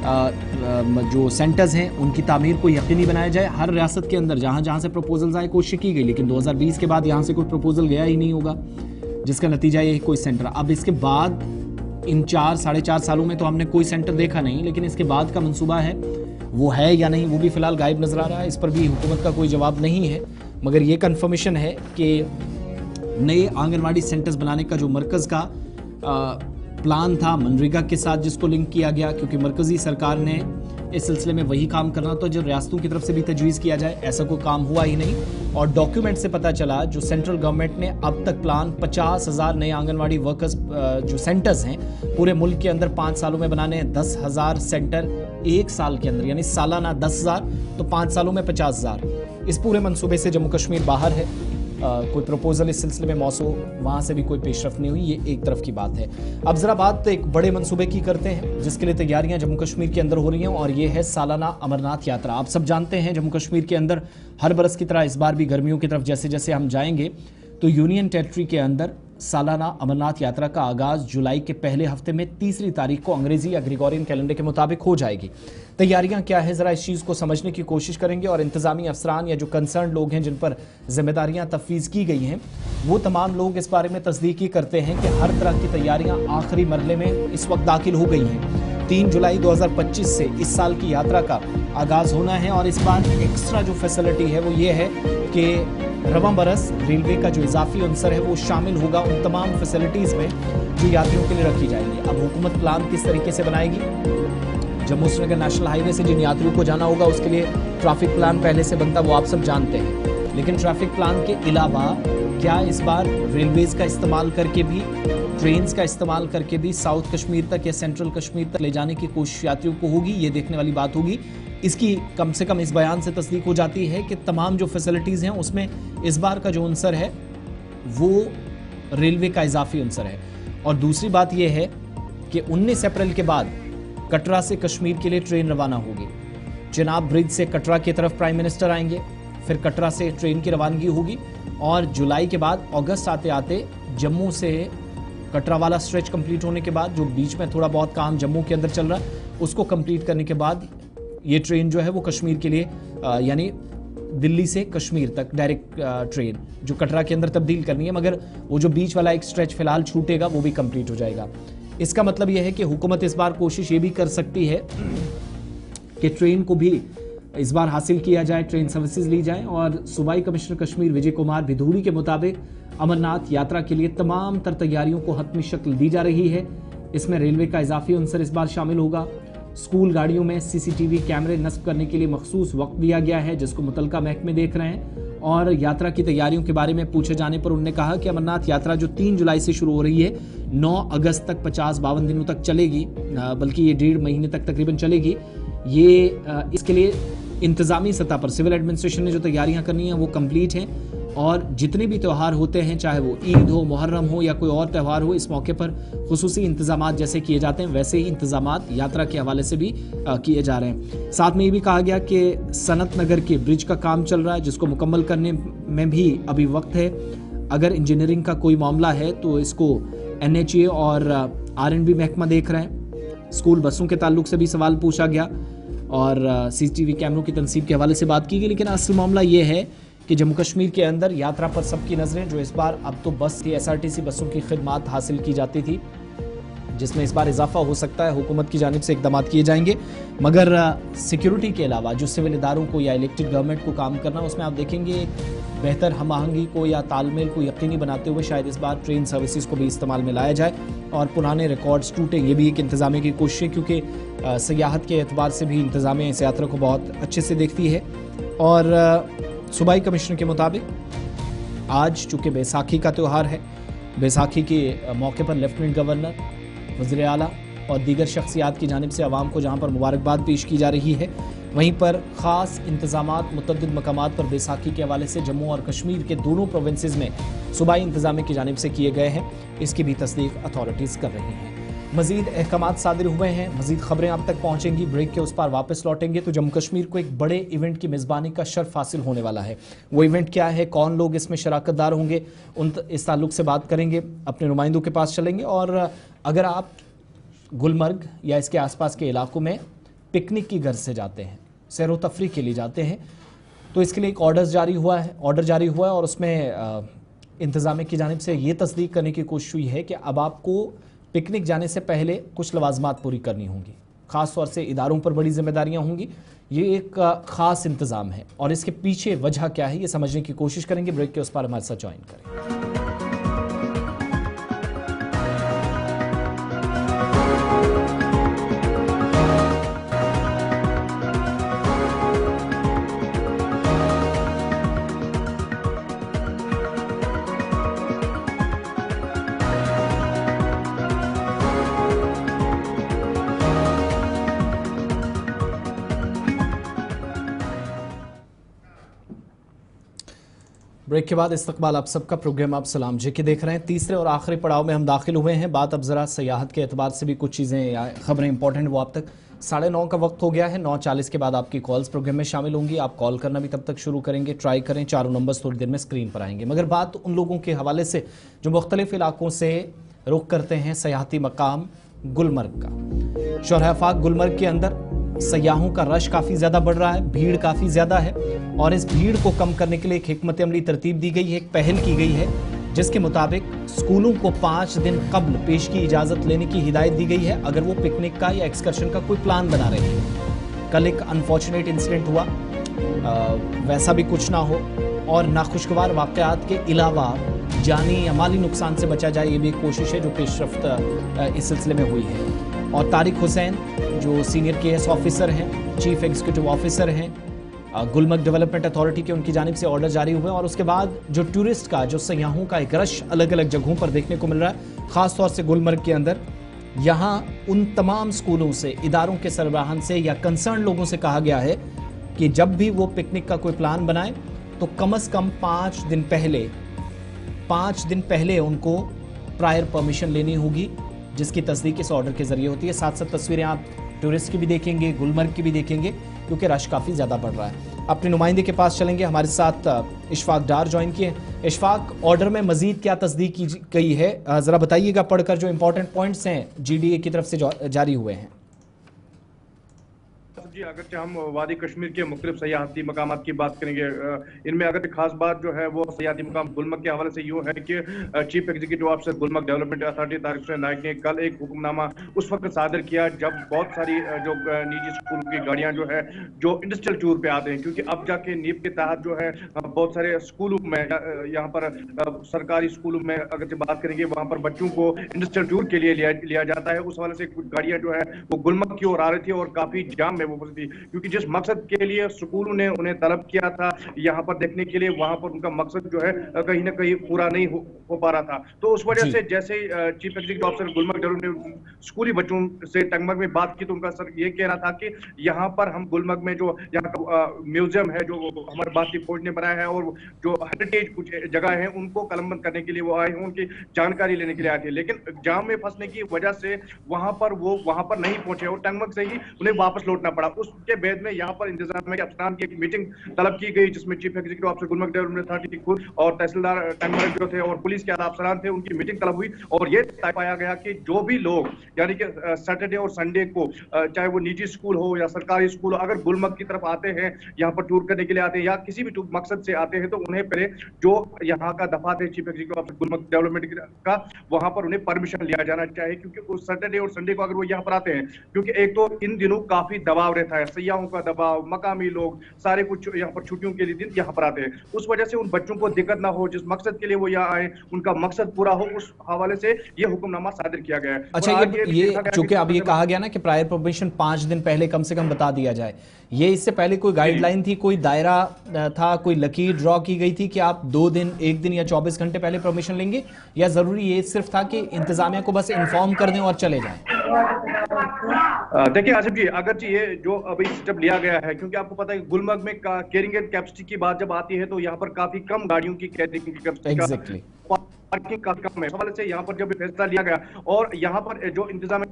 जो सेंटर्स हैं उनकी तामीर को यकीनी बनाया जाए। हर रियासत के अंदर जहाँ जहाँ से प्रपोजल्स आए कोशिश की गई, लेकिन 2020 के बाद यहाँ से कोई प्रपोजल गया ही नहीं होगा, जिसका नतीजा ये कोई सेंटर। अब इसके बाद इन 4-4.5 सालों में तो हमने कोई सेंटर देखा नहीं, लेकिन इसके बाद का मंसूबा है वो है या नहीं वो भी फ़िलहाल गायब नज़र आ रहा है। इस पर भी हुकूमत का कोई जवाब नहीं है, मगर ये कन्फर्मेशन है कि नए आंगनवाड़ी सेंटर्स बनाने का जो मरकज़ का प्लान था मनरेगा के साथ, जिसको लिंक किया गया, क्योंकि मरकज़ी सरकार ने इस सिलसिले में वही काम करना था जो रियासतों की तरफ से भी तजवीज़ किया जाए, ऐसा कोई काम हुआ ही नहीं। और डॉक्यूमेंट से पता चला जो सेंट्रल गवर्नमेंट ने अब तक प्लान 50,000 नए आंगनवाड़ी वर्कर्स जो सेंटर्स हैं पूरे मुल्क के अंदर 5 सालों में बनाने हैं। 10,000 सेंटर 1 साल के अंदर, यानी सालाना 10,000 तो 5 सालों में 50,000। इस पूरे मंसूबे से जम्मू कश्मीर बाहर है। कोई प्रपोजल इस सिलसिले में मौसू वहाँ से भी कोई पेशरफ नहीं हुई, ये एक तरफ की बात है। अब ज़रा बात एक बड़े मंसूबे की करते हैं जिसके लिए तैयारियां जम्मू कश्मीर के अंदर हो रही हैं, और ये है सालाना अमरनाथ यात्रा। आप सब जानते हैं जम्मू कश्मीर के अंदर हर बरस की तरह इस बार भी गर्मियों की तरफ जैसे जैसे हम जाएंगे तो यूनियन टेरिटरी के अंदर सालाना अमरनाथ यात्रा का आगाज़ जुलाई के पहले हफ्ते में 3 तारीख को अंग्रेजी या ग्रेगोरियन कैलेंडर के मुताबिक हो जाएगी। तैयारियां क्या है, ज़रा इस चीज़ को समझने की कोशिश करेंगे और इंतज़ामी अफसरान या जो कंसर्न लोग हैं जिन पर जिम्मेदारियां तफवीज़ की गई हैं वो तमाम लोग इस बारे में तस्दीक करते हैं कि हर तरह की तैयारियां आखिरी मरहले में इस वक्त दाखिल हो गई हैं। 3 जुलाई 2025 से इस साल की यात्रा का आगाज़ होना है, और इस बार एक्स्ट्रा जो फैसिलिटी है वो ये है कि रवां बरस रेलवे का जो इजाफी अंसर है वो शामिल होगा उन तमाम फैसिलिटीज़ में जो यात्रियों के लिए रखी जाएंगी। अब हुकूमत प्लान किस तरीके से बनाएगी, जम्मू श्रीनगर नेशनल हाईवे से जिन यात्रियों को जाना होगा उसके लिए ट्रैफिक प्लान पहले से बनता वो आप सब जानते हैं, लेकिन ट्रैफिक प्लान के अलावा क्या इस बार रेलवेज़ का इस्तेमाल करके भी, ट्रेन्स का इस्तेमाल करके भी साउथ कश्मीर तक या सेंट्रल कश्मीर तक ले जाने की कोशिश यात्रियों को होगी, ये देखने वाली बात होगी। इसकी कम से कम इस बयान से तस्दीक हो जाती है कि तमाम जो फैसिलिटीज़ हैं उसमें इस बार का जो अंसर है वो रेलवे का इजाफी अंसर है। और दूसरी बात यह है कि 19 अप्रैल के बाद कटरा से कश्मीर के लिए ट्रेन रवाना होगी। चिनाब ब्रिज से कटरा की तरफ प्राइम मिनिस्टर आएंगे, फिर कटरा से ट्रेन की रवानगी होगी, और जुलाई के बाद अगस्त आते आते जम्मू से कटरा वाला स्ट्रेच कंप्लीट होने के बाद, जो बीच में थोड़ा बहुत काम जम्मू के अंदर चल रहा है उसको कंप्लीट करने के बाद ये ट्रेन जो है वो कश्मीर के लिए यानी दिल्ली से कश्मीर तक डायरेक्ट ट्रेन जो कटरा के अंदर तब्दील करनी है, मगर वो जो बीच वाला एक स्ट्रेच फिलहाल छूटेगा वो भी कंप्लीट हो जाएगा। इसका मतलब यह है कि हुकूमत इस बार कोशिश ये भी कर सकती है कि ट्रेन को भी इस बार हासिल किया जाए, ट्रेन सर्विसेज ली जाए। और सूबाई कमिश्नर कश्मीर विजय कुमार भिदूरी के मुताबिक अमरनाथ यात्रा के लिए तमाम तर तैयारियों को हतमी शक्ल दी जा रही है। इसमें रेलवे का इजाफी अंसर इस बार शामिल होगा। स्कूल गाड़ियों में सीसीटीवी कैमरे नस्ब करने के लिए मखसूस वक्त दिया गया है, जिसको मुतलका महकमे देख रहे हैं। और यात्रा की तैयारियों के बारे में पूछे जाने पर उन्होंने कहा कि अमरनाथ यात्रा जो 3 जुलाई से शुरू हो रही है 9 अगस्त तक 50-52 दिनों तक चलेगी, बल्कि ये 1.5 महीने तक तकरीबन चलेगी। ये इसके लिए इंतजामी सतह पर सिविल एडमिनिस्ट्रेशन ने जो तैयारियां करनी है वो कंप्लीट हैं। और जितने भी त्यौहार होते हैं, चाहे वो ईद हो, मुहर्रम हो या कोई और त्यौहार हो, इस मौके पर खुसूसी इंतजामात जैसे किए जाते हैं वैसे ही इंतजामात यात्रा के हवाले से भी किए जा रहे हैं। साथ में ये भी कहा गया कि सनत नगर के ब्रिज का काम चल रहा है, जिसको मुकम्मल करने में भी अभी वक्त है। अगर इंजीनियरिंग का कोई मामला है तो इसको NHA और R&B महकमा देख रहे हैं। स्कूल बसों के ताल्लुक से भी सवाल पूछा गया और CCTV कैमरों की तनसीब के हवाले से बात की गई। लेकिन असल मामला ये है कि जम्मू कश्मीर के अंदर यात्रा पर सबकी नज़रें, जो इस बार अब तो बस थी, SRTC बसों की खिदमात हासिल की जाती थी, जिसमें इस बार इजाफा हो सकता है। हुकूमत की जानिब से इकदाम किए जाएंगे, मगर सिक्योरिटी के अलावा जो सिविल इदारों को या इलेक्टेड गवर्नमेंट को काम करना, उसमें आप देखेंगे बेहतर हम आहंगी को या तालमेल को यकीनी बनाते हुए शायद इस बार ट्रेन सर्विसेज को भी इस्तेमाल में लाया जाए और पुराने रिकॉर्ड्स टूटें। ये भी एक इंतजामिया की कोशिश है, क्योंकि सियाहत के एतबार से भी इंतजामिया इस यात्रा को बहुत अच्छे से देखती है। और सूबाई कमिश्नर के मुताबिक आज चूँकि बैसाखी का त्यौहार है, बैसाखी के मौके पर लेफ्टिनेंट गवर्नर, वज़ीर आला और दीगर शख्सियात की जानिब से आवाम को जहाँ पर मुबारकबाद पेश की जा रही है, वहीं पर ख़ास इंतजामात मुतअद्दिद मकामात पर बैसाखी के हवाले से जम्मू और कश्मीर के दोनों प्रोविंसेस में सूबाई इंतजामिया की जानिब से किए गए हैं। इसकी भी तस्दीक अथॉरिटीज़ कर रही हैं। मज़ीद अहकामात सादिर हुए हैं, मज़ीद खबरें आप तक पहुँचेंगी। ब्रेक के उस पार वापस लौटेंगे तो जम्मू कश्मीर को एक बड़े इवेंट की मेज़बानी का शर्फ हासिल होने वाला है। वो इवेंट क्या है, कौन लोग इसमें शराकतदार होंगे, इस ताल्लुक से बात करेंगे। अपने नुमाइंदों के पास चलेंगे। और अगर आप गुलमर्ग या इसके आसपास के इलाकों में पिकनिक की गर्ज से जाते हैं, सैर व तफरी के लिए जाते हैं, तो इसके लिए एक ऑर्डर जारी हुआ है और उसमें इंतज़ामिया की जानिब से ये तस्दीक करने की कोशिश हुई है कि अब आपको पिकनिक जाने से पहले कुछ लवाजमात पूरी करनी होंगी। ख़ास तौर से इदारों पर बड़ी जिम्मेदारियां होंगी। ये एक ख़ास इंतज़ाम है और इसके पीछे वजह क्या है, ये समझने की कोशिश करेंगे। ब्रेक के उस पार हमारे साथ ज्वाइन करें। ब्रेक के बाद इस्तकबाल आप सबका, प्रोग्राम आप सलाम जी के देख रहे हैं। तीसरे और आखिरी पड़ाव में हम दाखिल हुए हैं। बात अब ज़रा सयाहत के एतबार से भी कुछ चीज़ें, खबरें इंपॉर्टेंट वो आप तक 9:30 का वक्त हो गया है। 9:40 के बाद आपकी कॉल्स प्रोग्राम में शामिल होंगी। आप कॉल करना भी तब तक शुरू करेंगे, ट्राई करें। चारों नंबर्स थोड़ी देर में स्क्रीन पर आएंगे। मगर बात उन लोगों के हवाले से जो मुख्तलिफ इलाकों से रुख करते हैं सयाहती मकाम गुलमर्ग का। शोरह-ए-फाक गुलमर्ग के अंदर सयाहों का रश काफ़ी ज़्यादा बढ़ रहा है, भीड़ काफ़ी ज़्यादा है और इस भीड़ को कम करने के लिए एक हिकमत अमली तरतीब दी गई है, एक पहल की गई है, जिसके मुताबिक स्कूलों को 5 दिन कबल पेश की इजाज़त लेने की हिदायत दी गई है अगर वो पिकनिक का या एक्सकर्शन का कोई प्लान बना रहे हैं। कल एक अनफॉर्चुनेट इंसिडेंट हुआ, वैसा भी कुछ ना हो और नाखुशगवार वाक़यात के अलावा जानी या माली नुकसान से बचा जाए, ये भी एक कोशिश है जो पेशरफ्त इस सिलसिले में हुई है। और तारिक हुसैन जो सीनियर KS ऑफिसर हैं, चीफ एग्जीक्यूटिव ऑफिसर हैं गुलमर्ग डेवलपमेंट अथॉरिटी के, उनकी जानिब से ऑर्डर जारी हुए और उसके बाद जो टूरिस्ट का, जो सयाहों का एक रश अलग अलग जगहों पर देखने को मिल रहा है, ख़ास तौर से गुलमर्ग के अंदर, यहाँ उन तमाम स्कूलों से, इदारों के सरबराहान से या कंसर्न लोगों से कहा गया है कि जब भी वो पिकनिक का कोई प्लान बनाए तो कम से कम 5 दिन पहले उनको प्रायर परमिशन लेनी होगी, जिसकी तस्दीक इस ऑर्डर के जरिए होती है। साथ साथ तस्वीरें आप टूरिस्ट की भी देखेंगे, गुलमर्ग की भी देखेंगे, क्योंकि रश काफ़ी ज़्यादा बढ़ रहा है। अपने नुमाइंदे के पास चलेंगे, हमारे साथ इशफाक डार ज्वाइन किए। इशफाक, ऑर्डर में मजीद क्या तस्दीक की गई है, ज़रा बताइएगा पढ़कर, जो इंपॉर्टेंट पॉइंट्स हैं GDA की तरफ से जारी हुए हैं। आसिफ जी, अगर हम वादी कश्मीर के मुख्तलिफ सयाहती मकामात की बात करेंगे, इनमें अगर खास बात जो है वो सयाहती मकाम गुलमर्ग के हवाले से यूँ है कि chief executive officer Gulmarg development authority Tariq Hussain Naik ने कल एक हुक्मनामा उस वक्त सादर किया जब बहुत सारी जो निजी स्कूल की गाड़ियां जो है जो इंडस्ट्रियल टूर पे आते हैं, क्योंकि अब जाके नीब के तहत जो है बहुत सारे स्कूलों में यहाँ पर सरकारी स्कूलों में अगर बात करेंगे वहां पर बच्चों को इंडस्ट्रियल टूर के लिए लिया जाता है। उस हवाले से कुछ गाड़ियां जो है वो गुलमर्ग की ओर आ रही थी और काफी जाम में वो फंसी थी, क्योंकि जिस मकसद के लिए स्कूलों ने उन्हें तलब किया था यहाँ पर देखने के लिए, वहां पर उनका मकसद जो है कहीं ना कहीं पूरा नहीं हो पा रहा था। तो उस वजह से जैसे चीफ एग्जीक्यूटिव ऑफिसर गुलमर्ग ने स्कूली बच्चों से टंगमर्ग में बात की तो उनका सर ये कहना था कि यहाँ पर हम गुलमर्ग में जो यहाँ का म्यूजियम है जो हमारे भारतीय फौज ने बनाया है और जो हेरिटेज कुछ जगह है उनको कलमबंद करने के लिए वो आए हैं, उनकी जानकारी लेने के लिए आए थे, लेकिन जाम में फंसने की वजह से वहां पर नहीं पहुंचे और टंगमर्ग से ही उन्हें वापस लौटना पड़ा। उसके बाद में यहाँ पर इंतजाम के अफसरान की एक मीटिंग तलब की गई जिसमें chief executive officer Gulmarg development authority खुद और तहसीलदार टंगमर्ग जो थे और पुलिस के आला अफसरान थे उनकी मीटिंग तलब हुई और ये तय पाया गया कि जो भी लोग यानी कि सैटरडे और संडे को चाहे वो निजी स्कूल हो या सरकारी स्कूल हो, अगर गुलमर्ग की तरफ आते हैं यहाँ पर टूर करने के लिए आते हैं या किसी भी मकसद से आते हैं तो उन्हें पहले जो यहाँ का दफात है chief executive officer Gulmarg development का वहां पर उन्हें परमिशन लिया जाना चाहिए, क्योंकि उस सैटरडे और संडे को अगर वो यहाँ पर आते हैं, क्योंकि एक तो इन दिनों काफी दबाव रहता है, सयाहों का दबाव, मकामी लोग सारे कुछ यहाँ पर छुट्टियों के लिए दिन यहाँ पर आते हैं, उस वजह से उन बच्चों को दिक्कत ना हो, जिस मकसद के लिए वो यहाँ आए उनका मकसद पूरा हो, उस हवाले से ये हुक्मनामा सादर किया गया है। अच्छा, ये चूंकि अब ये कहा गया ना कि प्रायर परमिशन 5 दिन पहले कम से कम बता दिया जाए, ये इससे पहले कोई गाइडलाइन थी, कोई दायरा था, कोई लकीर ड्रॉ की गई थी कि आप 2 दिन, 1 दिन या 24 घंटे पहले परमिशन लेंगे, या जरूरी ये सिर्फ था कि इंतजामिया को बस इन्फॉर्म कर दें और चले जाएं? देखिए आसिफ जी, अगर ये जो अभी जब लिया गया है, क्योंकि आपको पता है गुलमर्ग में कैरिंग कैपेसिटी की बात जब आती है तो यहाँ पर काफी कम गाड़ियों की कैरिंग की कैपेसिटी पार्किंग काफी कम है, इस हवाले से यहाँ पर जब फैसला लिया गया और यहाँ पर जो इंतजाम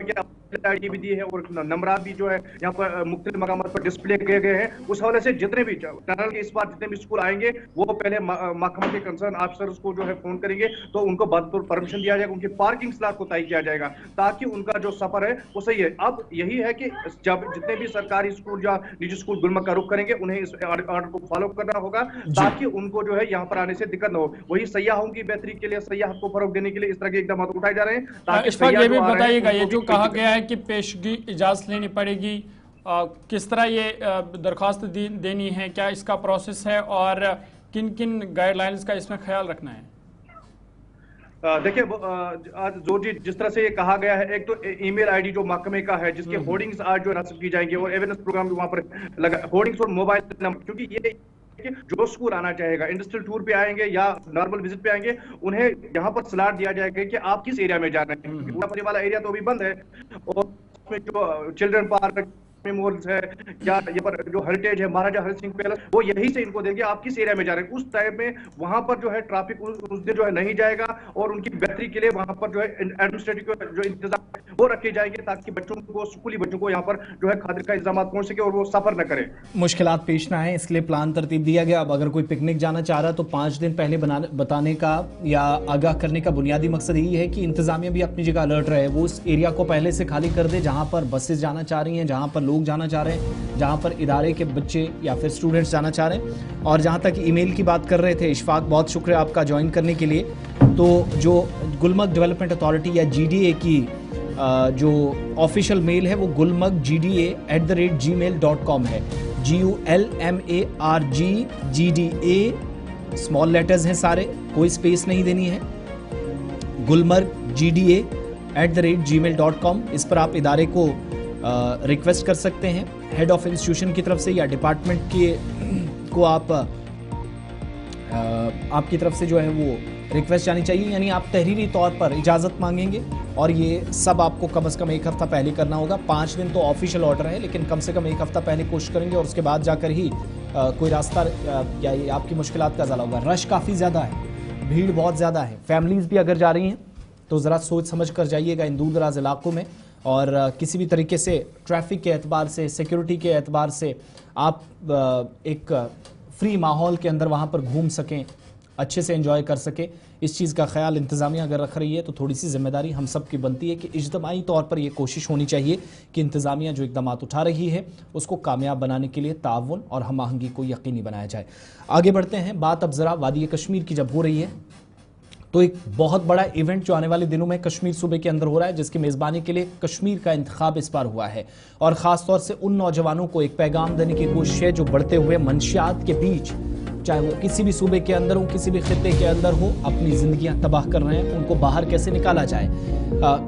आईडी भी दी है और नंबरात भी जो है यहाँ पर मुख्तलिफ मकामात पर डिस्प्ले किए गए हैं, उस हवाले से जितने भी टनल के इस बार जितने भी स्कूल आएंगे वो पहले महकमा के कंसर्न ऑफिसर्स को जो है फोन करेंगे तो उनको बतौर परमिशन दिया जाएगा, उनकी पार्किंग स्लॉट को तय किया जाएगा ताकि उनका जो सफर है वो सही है। अब यही है कि जब जितने भी सरकारी स्कूल या निजी स्कूल गुलमर्ग का रुख करेंगे उन्हें इस ऑर्डर को फॉलो करना होगा ताकि उनको जो है यहाँ पर आने से दिक्कत न हो। वही सैयाहों की बेहतरी के लिए, सैयाहत को फरोग देने के लिए इस तरह के इकदाम उठाए जा रहे हैं ताकि इस पर ये भी बताइएगा, ये जो कहा गया है कि पेशगी इजाजत लेनी पड़ेगी, किस तरह ये दरख्वास्त देनी है, क्या इसका प्रोसेस है और किन किन गाइडलाइंस का इसमें ख्याल रखना है? देखिए आज जो जिस तरह से ये कहा गया है, एक तो ईमेल आईडी जो महकमे का है जिसके होर्डिंग्स आज जो नस्ब की जाएंगे और अवेयरनेस प्रोग्राम भी वहां पर लगा, होर्डिंग्स और मोबाइल नंबर, क्योंकि ये जो स्कूल आना चाहेगा इंडस्ट्रियल टूर पे आएंगे या नॉर्मल विजिट पे आएंगे उन्हें यहाँ पर स्लॉट दिया जाएगा कि आप किस एरिया में जा रहे हैं। पूरा वाला एरिया तो अभी बंद है और उसमें जो चिल्ड्रन पार्क मेमोरियल्स है या ये पर जो हेरिटेज है महाराजा हरि सिंह पैलेस, वो यही से इनको देंगे आप किस एरिया में जा रहे हैं। उस टाइम में वहां पर जो है ट्रैफिक उस दिन जो है नहीं जाएगा और उनकी बेहतरी के लिए वहां पर जो है एडमिनिस्ट्रेटिव जो इंतजाम वो रखे जाएंगे ताकि बच्चों को, स्कूली बच्चों को यहाँ पर जो है खातिर का इंतजाम पहुंच सके और वो सफर न करे, मुश्किलात पेश ना है, इसलिए प्लान तरतीब दिया गया। अब अगर कोई पिकनिक जाना चाह रहा है तो 5 दिन पहले बताने का या आगाह करने का बुनियादी मकसद यही है कि इंतजामिया भी अपनी जगह अलर्ट रहे, वो उस एरिया को पहले से खाली कर दे जहां पर बसेस जाना चाह रही हैं, जहां पर लोग जाना चाह रहे हैं, जहां पर इदारे के बच्चे या फिर स्टूडेंट्स जाना चाह रहे हैं। और जहां तक ईमेल की बात कर रहे थे इशफाक, बहुत शुक्रिया आपका ज्वाइन करने के लिए। तो जो गुलमर्ग डेवलपमेंट अथॉरिटी या GDA की जो ऑफिशियल मेल है वो gulmarggda@gmail.com है। GULMARG स्मॉल लेटर्स हैं सारे, कोई स्पेस नहीं देनी है। gulmarggda@gmail.com, इस पर आप इदारे को रिक्वेस्ट कर सकते हैं हेड ऑफ इंस्टीट्यूशन की तरफ से या डिपार्टमेंट के को आपकी तरफ से जो है वो रिक्वेस्ट जानी चाहिए, यानी आप तहरीरी तौर पर इजाज़त मांगेंगे और ये सब आपको कम से कम 1 हफ्ता पहले करना होगा। 5 दिन तो ऑफिशियल ऑर्डर है लेकिन कम से कम 1 हफ्ता पहले कोशिश करेंगे और उसके बाद जाकर ही कोई रास्ता या ये आपकी मुश्किलात का ज़ाला होगा। रश काफ़ी ज़्यादा है, भीड़ बहुत ज़्यादा है, फैमिलीज़ भी अगर जा रही हैं तो ज़रा सोच समझ कर जाइएगा इन दूर दराज इलाकों में, और किसी भी तरीके से ट्रैफिक के एतबार से, सिक्योरिटी के एतबार से आप एक फ्री माहौल के अंदर वहाँ पर घूम सकें अच्छे से एंजॉय कर सके। इस चीज़ का ख्याल इंतज़ामिया अगर रख रही है तो थोड़ी सी जिम्मेदारी हम सब की बनती है कि इज्तिमाई तौर पर यह कोशिश होनी चाहिए कि इंतज़ामिया जो इक़दाम उठा रही है उसको कामयाब बनाने के लिए ताउन और हम आहंगी को यकीनी बनाया जाए। आगे बढ़ते हैं, बात अब ज़रा वादी कश्मीर की जब हो रही है तो एक बहुत बड़ा इवेंट जो आने वाले दिनों में कश्मीर सूबे के अंदर हो रहा है, जिसकी मेज़बानी के लिए कश्मीर का इंतखाब इस बार हुआ है और ख़ास तौर से उन नौजवानों को एक पैगाम देने की कोशिश है जो बढ़ते हुए मंशियात के बीच, चाहे वो किसी भी सूबे के अंदर हो, किसी भी खित्ते के अंदर हो, अपनी ज़िंदगियां तबाह कर रहे हैं, उनको बाहर कैसे निकाला जाए।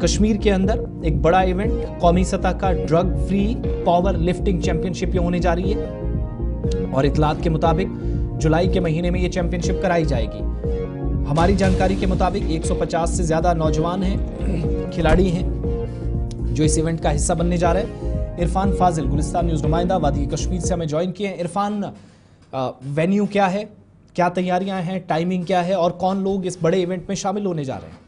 कश्मीर के अंदर एक बड़ा इवेंट कौमी सतह का drug free power lifting championship होने जा रही है और इतलात के मुताबिक जुलाई के महीने में ये चैंपियनशिप कराई जाएगी। हमारी जानकारी के मुताबिक 150 से ज़्यादा नौजवान हैं, खिलाड़ी हैं जो इस इवेंट का हिस्सा बनने जा रहे हैं। इरफान फाजिल, गुलिस्तान न्यूज़ नुमाइंदा, वादी कश्मीर से हमें ज्वाइन किए हैं। इरफान, वेन्यू क्या है, क्या तैयारियां हैं, टाइमिंग क्या है और कौन लोग इस बड़े इवेंट में शामिल होने जा रहे हैं?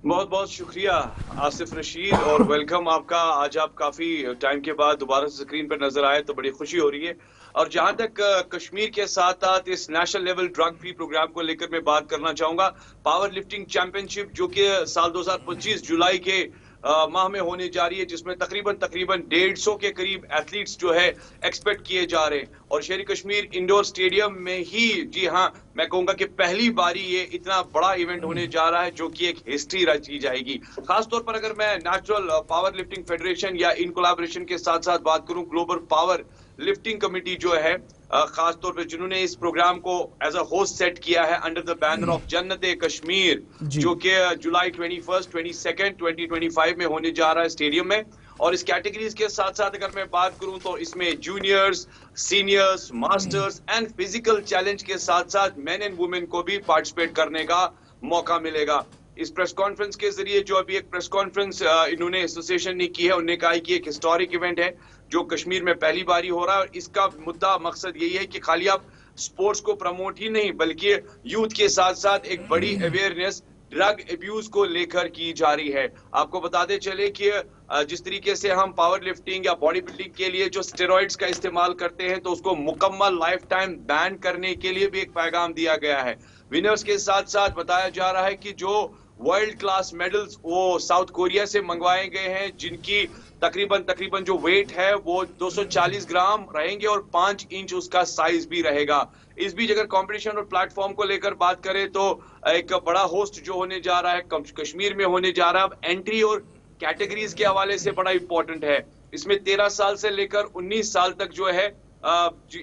बहुत बहुत शुक्रिया आसिफ रशीद और वेलकम आपका। आज आप काफी टाइम के बाद दोबारा स्क्रीन पर नजर आए तो बड़ी खुशी हो रही है। और जहां तक कश्मीर के साथ साथ इस national level drug free programme को लेकर मैं बात करना चाहूंगा, पावर लिफ्टिंग चैंपियनशिप जो कि साल 2025 जुलाई के माह में होने जा रही है, जिसमें तकरीबन 150 के करीब एथलीट्स जो है एक्सपेक्ट किए जा रहे हैं और शेर कश्मीर इंडोर स्टेडियम में ही, जी हाँ, मैं कहूंगा कि पहली बारी ये इतना बड़ा इवेंट होने जा रहा है जो कि एक हिस्ट्री रची जाएगी। खासतौर पर अगर मैं नेशनल पावर लिफ्टिंग फेडरेशन या इन कोलैबोरेशन के साथ साथ बात करूं, ग्लोबल पावर लिफ्टिंग कमेटी जो है खास तौर पे जिन्होंने इस प्रोग्राम को एज अ होस्ट सेट किया है अंडर द बैनर ऑफ जन्नत कश्मीर, जो कि जुलाई 21, 22, 2025 में होने जा रहा है स्टेडियम में। और इस कैटेगरीज के साथ साथ अगर मैं बात करूं तो इसमें juniors, seniors, masters and physical challenge के साथ साथ मेन एंड वुमेन को भी पार्टिसिपेट करने का मौका मिलेगा। इस प्रेस कॉन्फ्रेंस के जरिए जो अभी एक प्रेस कॉन्फ्रेंस इन्होंने एसोसिएशन ने की है, उन्होंने कहा कि एक हिस्टोरिक इवेंट है जो कश्मीर में पहली बारी हो रहा है और इसका मुद्दा मकसद यही है कि खाली आप स्पोर्ट्स को प्रमोट ही नहीं बल्कि यूथ के साथ साथ एक बड़ी अवेयरनेस ड्रग अब्यूज को लेकर की जा रही है। आपको बताते चले कि जिस तरीके से हम पावर लिफ्टिंग या बॉडी बिल्डिंग के लिए जो स्टेरॉइड्स का इस्तेमाल करते हैं तो उसको मुकम्मल लाइफ टाइम बैन करने के लिए भी एक पैगाम दिया गया है। विनर्स के साथ साथ बताया जा रहा है कि जो वर्ल्ड क्लास मेडल्स वो साउथ कोरिया से मंगवाए गए हैं, जिनकी तकरीबन जो वेट है वो 240 ग्राम रहेंगे और 5 इंच उसका साइज भी रहेगा। इस बीच अगर कंपटीशन और प्लेटफॉर्म को लेकर बात करें तो एक बड़ा होस्ट जो होने जा रहा है कश्मीर में होने जा रहा है। अब एंट्री और कैटेगरीज के हवाले से बड़ा इंपॉर्टेंट है, इसमें 13 साल से लेकर 19 साल तक जो है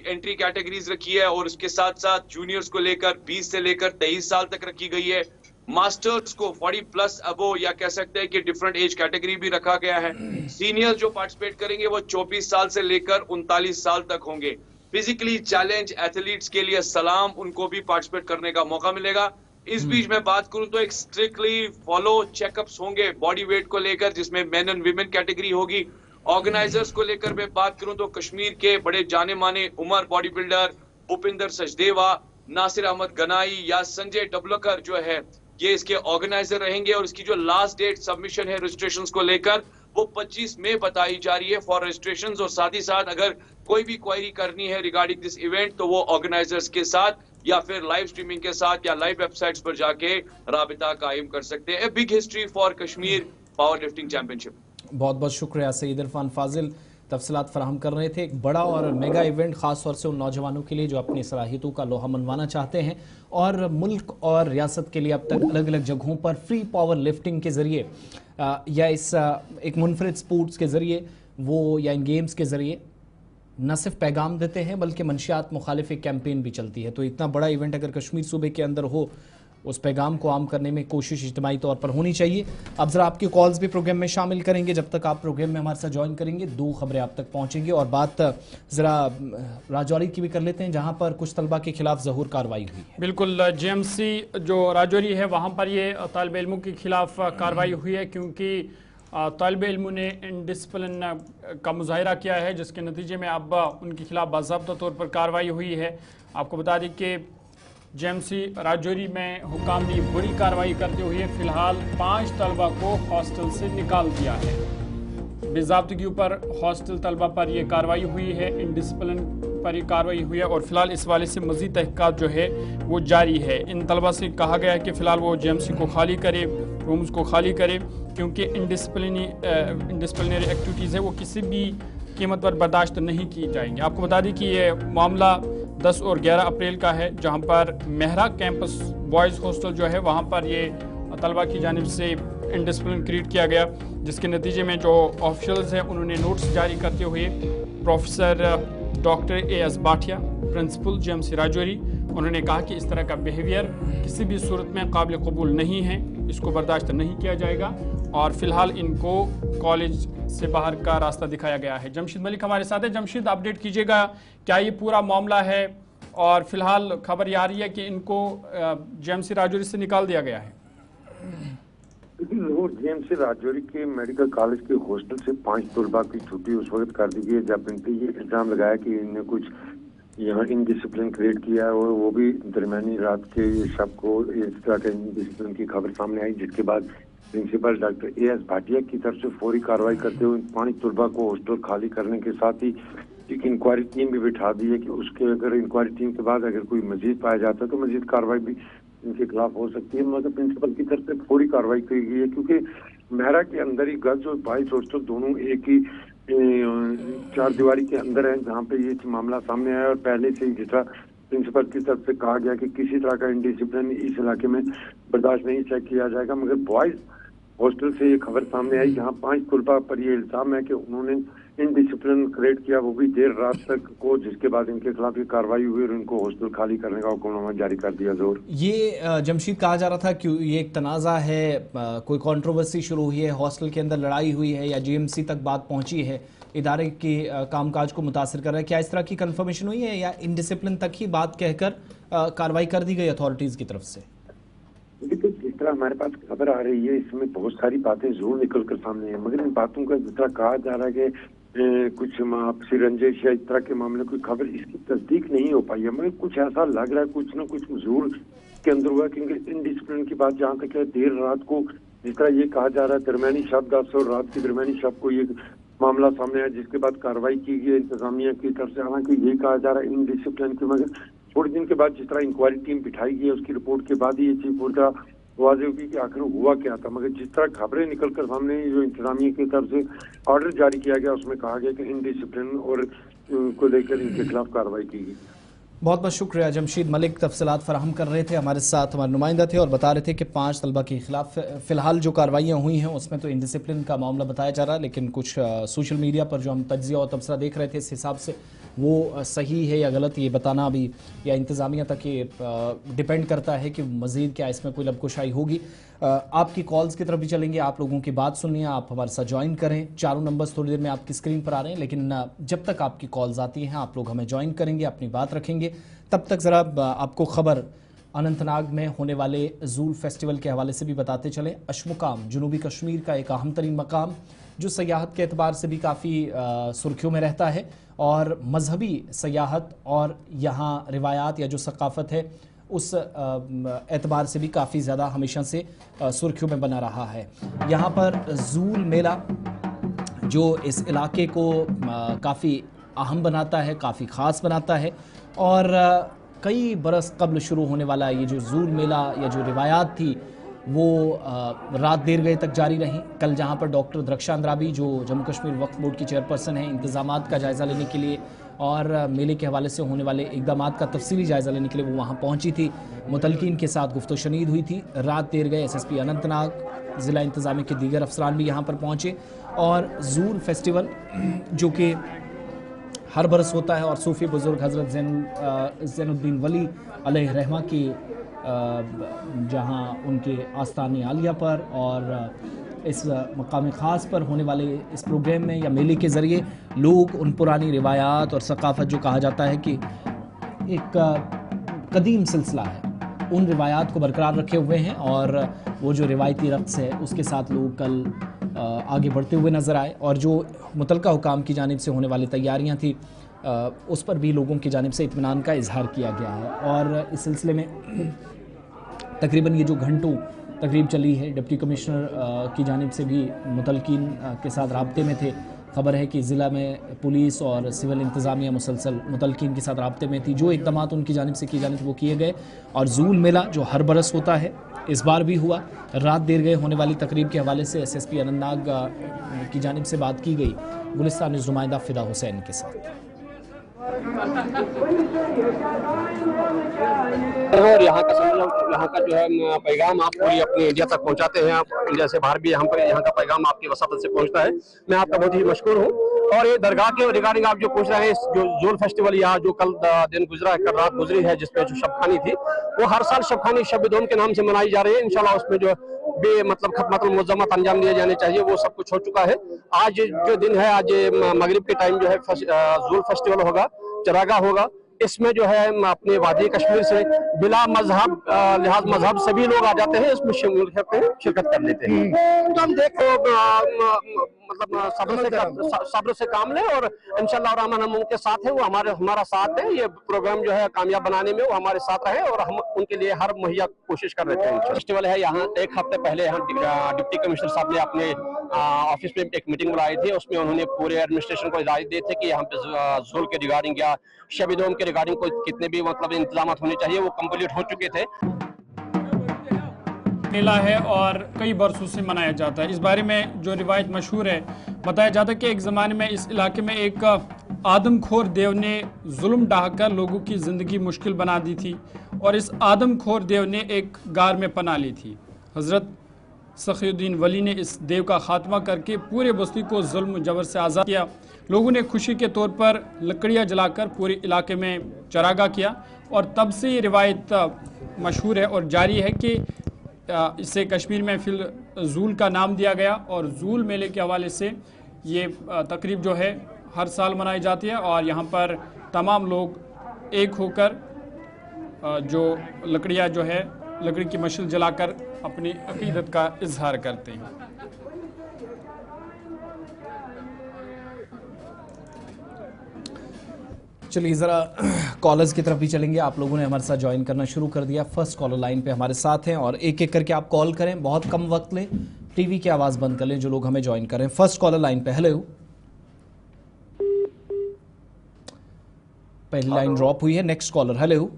एंट्री कैटेगरीज रखी है और उसके साथ साथ जूनियर्स को लेकर 20 से लेकर 23 साल तक रखी गई है। मास्टर्स को 40 प्लस अबो या कह सकते हैं कि डिफरेंट एज कैटेगरी भी रखा गया है। सीनियर्स जो पार्टिसिपेट करेंगे वो 24 साल से लेकर 39 साल तक होंगे। फिजिकली चैलेंज एथलीट्स के लिए सलाम, उनको भी पार्टिसिपेट करने का मौका मिलेगा। इस बीच मैं बात करूं तो एक स्ट्रिक्टली फॉलो चेकअप्स होंगे बॉडी वेट को लेकर, जिसमें मेन एंड विमेन कैटेगरी होगी। ऑर्गेनाइजर्स को लेकर मैं बात करूं तो कश्मीर के बड़े जाने माने उमर बॉडी बिल्डर भूपिंदर सचदेवा, नासिर अहमद गनाई या संजय डबलकर जो है ये इसके ऑर्गेनाइजर रहेंगे और इसकी जो लास्ट डेट सबमिशन है रजिस्ट्रेशंस को लेकर वो 25 मई बताई जा रही है फॉर रजिस्ट्रेशंस। और साथ ही साथ अगर कोई भी क्वेरी करनी है रिगार्डिंग दिस इवेंट तो वो ऑर्गेनाइजर्स के साथ या फिर लाइव स्ट्रीमिंग के साथ या लाइव वेबसाइट्स पर जाके राबिता कायम कर सकते हैं। Big history for Kashmir power lifting championship. बहुत बहुत शुक्रिया सईद इरफान फाजिल, तफसीलात फराहम कर रहे थे। एक बड़ा और मेगा इवेंट ख़ास तौर से उन नौजवानों के लिए जो अपनी सलाहियतों का लोहा मनवाना चाहते हैं और मुल्क और रियासत के लिए अब तक अलग अलग जगहों पर फ्री पावर लिफ्टिंग के ज़रिए या इस एक मुनफरिद स्पोर्ट्स के ज़रिए वो या इन गेम्स के ज़रिए न सिर्फ पैगाम देते हैं बल्कि मंशियात मुखालिफ एक कैंपेन भी चलती है। तो इतना बड़ा इवेंट अगर कश्मीर सूबे के अंदर हो, उस पैगाम को आम करने में कोशिश इज्तिमाई तौर पर होनी चाहिए। अब ज़रा आपकी कॉल्स भी प्रोग्राम में शामिल करेंगे। जब तक आप प्रोग्राम में हमारे साथ ज्वाइन करेंगे 2 खबरें आप तक पहुंचेंगी और बात ज़रा राजौरी की भी कर लेते हैं, जहां पर कुछ तलबा के खिलाफ ज़हूर कार्रवाई हुई है। बिल्कुल, JMC जो राजौरी है वहाँ पर ये तालिब इल्मों के खिलाफ कार्रवाई हुई है क्योंकि तालिब इल्मों ने इनडिसिप्लिन का मुजाहरा किया है, जिसके नतीजे में अब उनके खिलाफ बाज़ाब्ता तौर पर कार्रवाई हुई है। आपको बता दें कि JMC राजौरी में हुकाम ने बड़ी कार्रवाई करते हुए फ़िलहाल 5 तलबा को हॉस्टल से निकाल दिया है। बेज़ाब्तगी पर हॉस्टल तलबा पर यह कार्रवाई हुई है, इनडिसिप्लिन पर यह कार्रवाई हुई है और फिलहाल इस वाले से मज़ीद तहक़ीक़ात जो है वो जारी है। इन तलबा से कहा गया है कि फ़िलहाल वो जेएमसी को खाली करे, रूम्स को खाली करे, क्योंकि इनडिसिप्लिनरी एक्टिविटीज़ है वो किसी भी कीमत पर बर्दाश्त नहीं की जाएंगी। आपको बता दें कि ये मामला 10 और 11 अप्रैल का है, जहाँ पर मेहरा कैंपस बॉयज़ हॉस्टल जो है वहाँ पर ये तलबा की जानिब से इनडिसिप्लिन क्रिएट किया गया, जिसके नतीजे में जो ऑफिशियल्स हैं उन्होंने नोट्स जारी करते हुए professor doctor AS Bhatia, principal JMC Rajouri, उन्होंने कहा कि इस तरह का बिहेवियर किसी भी सूरत में काबिल कबूल नहीं है, इसको बर्दाश्त नहीं किया जाएगा और फिलहाल इनको कॉलेज से बाहर का रास्ता दिखाया गया है। जमशीद मलिक हमारे साथ है। जमशीद, अपडेट कीजिएगा, क्या ये पूरा मामला है और फिलहाल खबर ये आ रही है कि इनको जेएमसी राजौरी से निकाल दिया गया है? जेएमसी राजौरी के मेडिकल कॉलेज के हॉस्टल से 5 तलबा की छुट्टी उस वक्त कर दी गई जब इन पर ये इल्जाम लगाया कि इन्हें कुछ यहाँ इनडिसिप्लिन क्रिएट किया और वो भी दरमियानी रात के शब को इस तरह के इनडिसिप्लिन की खबर सामने आई, जिसके बाद प्रिंसिपल डॉक्टर AS भाटिया की तरफ से फौरी कार्रवाई करते हुए 5 तलबा को हॉस्टल खाली करने के साथ ही एक इंक्वायरी टीम भी बिठा दी है कि उसके अगर इंक्वायरी टीम के बाद अगर कोई मजीद पाया जाता है तो मजीद कार्रवाई भी इनके खिलाफ हो सकती है। मगर प्रिंसिपल की तरफ से फौरी कार्रवाई की गई है, क्योंकि मेहरा के अंदर ही गर्ल्स और बॉयज हॉस्टल दोनों एक ही 4 दीवारी के अंदर है, जहाँ पे ये मामला सामने आया और पहले से ही जिस तरह प्रिंसिपल की तरफ से कहा गया कि किसी तरह का इनडिसिप्लिन इस इलाके में बर्दाश्त नहीं चेक किया जाएगा। मगर बॉयज हॉस्टल से ये खबर सामने आई जहाँ 5 तलबा पर ये इल्जाम है कि उन्होंने इनडिसिप्लिन क्रिएट किया, वो भी देर रात तक को, जिसके बाद इनके खिलाफ ये कार्रवाई हुई और इनको हॉस्टल खाली करने का हुक्मनामा जारी कर दिया। जोर ये जमशीद कहा जा रहा था कि ये एक तनाज़ा है, कोई कंट्रोवर्सी शुरू हुई है, हॉस्टल के अंदर लड़ाई हुई है या जेएमसी तक बात पहुंची है, इदारे के कामकाज को मुतासिर कर रहा है, क्या इस तरह की कंफर्मेशन हुई है या इनडिसिप्लिन तक ही बात कहकर कार्रवाई कर दी गई अथॉरिटीज़ की तरफ से? देखिए, जिस तरह हमारे पास खबर आ रही है इसमें बहुत सारी बातें जरूर निकल कर सामने है, मगर इन बातों का जिस तरह कहा जा रहा है कि कुछ आपसी रंजिश या इस तरह के मामले कोई खबर इसकी तस्दीक नहीं हो पाई है, मगर कुछ ऐसा लग रहा है कुछ ना कुछ जरूर के अंदर हुआ, क्योंकि इनडिसिप्लिन की बात जहाँ तक है देर रात को जिस तरह ये कहा जा रहा है दरमियानी शब 10 और रात की दरमियानी शब को ये मामला सामने आया, जिसके बाद कार्रवाई की गई इंतजामिया की तरफ से। हालांकि ये कहा जा रहा है इनडिसिप्लिन की, मगर थोड़े दिन के बाद जिस तरह इंक्वायरी टीम बिठाई गई उसकी रिपोर्ट के बाद ही ये चीज पूरी तरह वाज़ेह होगी कि आखिर हुआ क्या था। मगर जिस तरह खबरें निकल कर सामने जो इंतजामिया की तरफ से ऑर्डर जारी किया गया उसमें कहा गया कि इनडिसिप्लिन और को लेकर इनके खिलाफ कार्रवाई की गई। बहुत बहुत शुक्रिया जमशीद मलिक, तफसीलात फराहम कर रहे थे, हमारे साथ हमारे नुमाइंदा थे और बता रहे थे कि 5 तलबा के खिलाफ फ़िलहाल जो कार्रवाइयाँ हुई हैं उसमें तो इनडिसिप्लिन का मामला बताया जा रहा है, लेकिन कुछ सोशल मीडिया पर जो हम तज्जिया और तबसरा देख रहे थे इस हिसाब से वो सही है या गलत ये बताना अभी या इंतज़ामिया तक ये डिपेंड करता है कि मज़ीद क्या इसमें कोई लबकुशाई होगी। आपकी कॉल्स की तरफ भी चलेंगे, आप लोगों की बात सुनिए, आप हमारे साथ ज्वाइन करें। चारों नंबर्स थोड़ी देर में आपकी स्क्रीन पर आ रहे हैं, लेकिन जब तक आपकी कॉल्स आती हैं आप लोग हमें ज्वाइन करेंगे, अपनी बात रखेंगे। तब तक ज़रा आपको ख़बर अनंतनाग में होने वाले ज़ूल फेस्टिवल के हवाले से भी बताते चलें। अशमुकाम जनूबी कश्मीर का एक अहम तरीन मकाम जो सयाहत के एतबार से भी काफ़ी सुर्खियों में रहता है और मजहबी सयाहत और यहाँ रिवायात या जो सकाफ़त है उस एतबार से भी काफ़ी ज़्यादा हमेशा से सुर्खियों में बना रहा है। यहाँ पर ज़ूल मेला जो इस इलाके को काफ़ी अहम बनाता है, काफ़ी ख़ास बनाता है और कई बरस कबल शुरू होने वाला ये जो ज़ूल मेला या जो रिवायात थी वो रात देर गए तक जारी रहीं। कल जहाँ पर डॉक्टर द्रक्षा अंद्राबी जो जम्मू कश्मीर वक्फ बोर्ड की चेयरपर्सन हैं, इंतज़ामात का जायज़ा लेने के लिए और मेले के हवाले से होने वाले इक़दामात का तफसीली जायज़ा लेने के लिए वो वहाँ पहुँची थी, मुतलकीन के साथ गुफ्तो शनीद हुई थी। रात देर गए SSP अनंतनाग ज़िला इंतज़ामिया के दीगर अफसरान भी यहाँ पर पहुँचे और ज़ूल फेस्टिवल जो कि हर बरस होता है और सूफ़ी बुज़ुर्ग हज़रत ज़ैनुद्दीन वली अलैहि रहमा की जहाँ उनके आस्ताने आलिया पर और इस मकाम ख़ास पर होने वाले इस प्रोग्राम में या मेले के ज़रिए लोग उन पुरानी रिवायात और सकाफ़त जो कहा जाता है कि एक कदीम सिलसिला है, उन रिवायात को बरकरार रखे हुए हैं और वो जो रिवायती रक़्स है उसके साथ लोग कल आगे बढ़ते हुए नज़र आए और जो मुतलका हुकाम की जानिब से होने वाली तैयारियां थी उस पर भी लोगों की जानिब से इत्मीनान का इजहार किया गया है। और इस सिलसिले में तकरीबन ये जो घंटों तकरीब चली है। डिप्टी कमिश्नर की जानिब से भी मुतलकीन के साथ राब्ते में थे। खबर है कि ज़िला में पुलिस और सिविल इंतज़ामिया मुसलसल मुतलकीन के साथ राब्ते में थी। जो इक़दामात उनकी जानिब से किए जाने थे वो किए गए। और जूल मेला जो हर बरस होता है इस बार भी हुआ। रात देर गए होने वाली तकरीब के हवाले से SSP अनंतनाग की जानिब से बात की गई गुलिस्तान न्यूज़ नुमाइंदा फ़िदा हुसैन के साथ। और यहाँ का जो है पैगाम आप पूरी अपनी इंडिया तक पहुँचाते हैं। आप इंडिया से बाहर भी यहाँ का पैगाम आपकी वसातत से पहुँचता है। मैं आपका बहुत ही मशकूर हूँ। और ये दरगाह के रिगार्डिंग आप जो पूछ रहे हैं, जो जोल फेस्टिवल यहाँ जो कल दिन गुजरा है, कल रात गुजरी है, जिसपे जो शबखानी थी वो हर साल शबखानी शब-ए-दोम के नाम से मनाई जा रही है। इंशाल्लाह उसमें जो खदमतुल मुअज़्ज़मत अंजाम दिए जाने चाहिए वो सब कुछ हो चुका है। आज जो दिन है, आज मगरिब के टाइम जो है जोल फेस्टिवल होगा, चरागा होगा। इसमें जो है अपने वादी कश्मीर से बिला मजहब लिहाज मजहब सभी लोग आ जाते हैं, इसमें शिरकत कर लेते हैं। तो हम देखो मतलब सब्र से काम लें और इंशाअल्लाह रहमान हम उनके साथ हैं, वो हमारा साथ है। ये प्रोग्राम जो है कामयाब बनाने में वो हमारे साथ रहे और हम उनके लिए हर मुहैया कोशिश कर रहे थे। फेस्टिवल है यहाँ, एक हफ्ते पहले यहाँ डिप्टी कमिश्नर साहब ने अपने ऑफिस में एक मीटिंग बुलाई थी। उसमें उन्होंने पूरे एडमिनिस्ट्रेशन को हिदायत दी थी कि यहाँ पे जोल के रिगार्डिंग या शब-ए-दोम के रिगार्डिंग कोई कितने भी मतलब इंतजाम होने चाहिए वो कंप्लीट हो चुके थे। मेला है और कई बरसों से मनाया जाता है। इस बारे में जो रिवायत मशहूर है, बताया जाता है कि एक ज़माने में इस इलाके में एक आदमखोर देव ने जुल्म ढाकर लोगों की ज़िंदगी मुश्किल बना दी थी और इस आदमखोर देव ने एक गार में पनाह ली थी। हज़रत सखीउद्दीन वली ने इस देव का खात्मा करके पूरे बस्ती को जुल्म जबर से आज़ाद किया। लोगों ने खुशी के तौर पर लकड़ियाँ जलाकर पूरे इलाके में चरागा किया और तब से ये रिवायत मशहूर है और जारी है कि इसे कश्मीर में फिल जूल का नाम दिया गया और जूल मेले के हवाले से ये तकरीब जो है हर साल मनाई जाती है और यहाँ पर तमाम लोग एक होकर जो लकड़ियाँ जो है लकड़ी की मशल जलाकर अपनी अकीदत का इजहार करते हैं। चलिए ज़रा कॉलर्स की तरफ भी चलेंगे। आप लोगों ने हमारे साथ ज्वाइन करना शुरू कर दिया। फर्स्ट कॉलर लाइन पे हमारे साथ हैं और एक एक करके आप कॉल करें, बहुत कम वक्त लें, टीवी की आवाज़ बंद कर लें जो लोग हमें ज्वाइन करें। फर्स्ट कॉलर लाइन पे। हेलो, पहली लाइन ड्रॉप हुई है। Next collar. हेलो।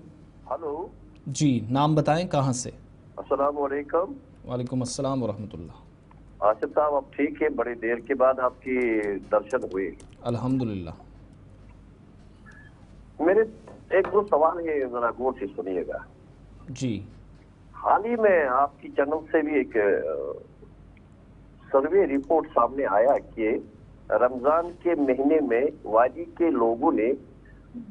हेलो जी, नाम बताएं, कहाँ से? अस्सलाम वालेकुम। वालेकुम अस्सलाम व रहमतुल्लाह। आसिफ साहब, आप ठीक है? बड़ी देर के बाद आपकी दर्शन हुए। अल्हम्दुलिल्लाह। मेरे एक दो सवाल है, जरा गौर से सुनिएगा जी। हाल ही में आपकी चैनल से भी एक सर्वे रिपोर्ट सामने आया कि रमजान के महीने में वादी के लोगों ने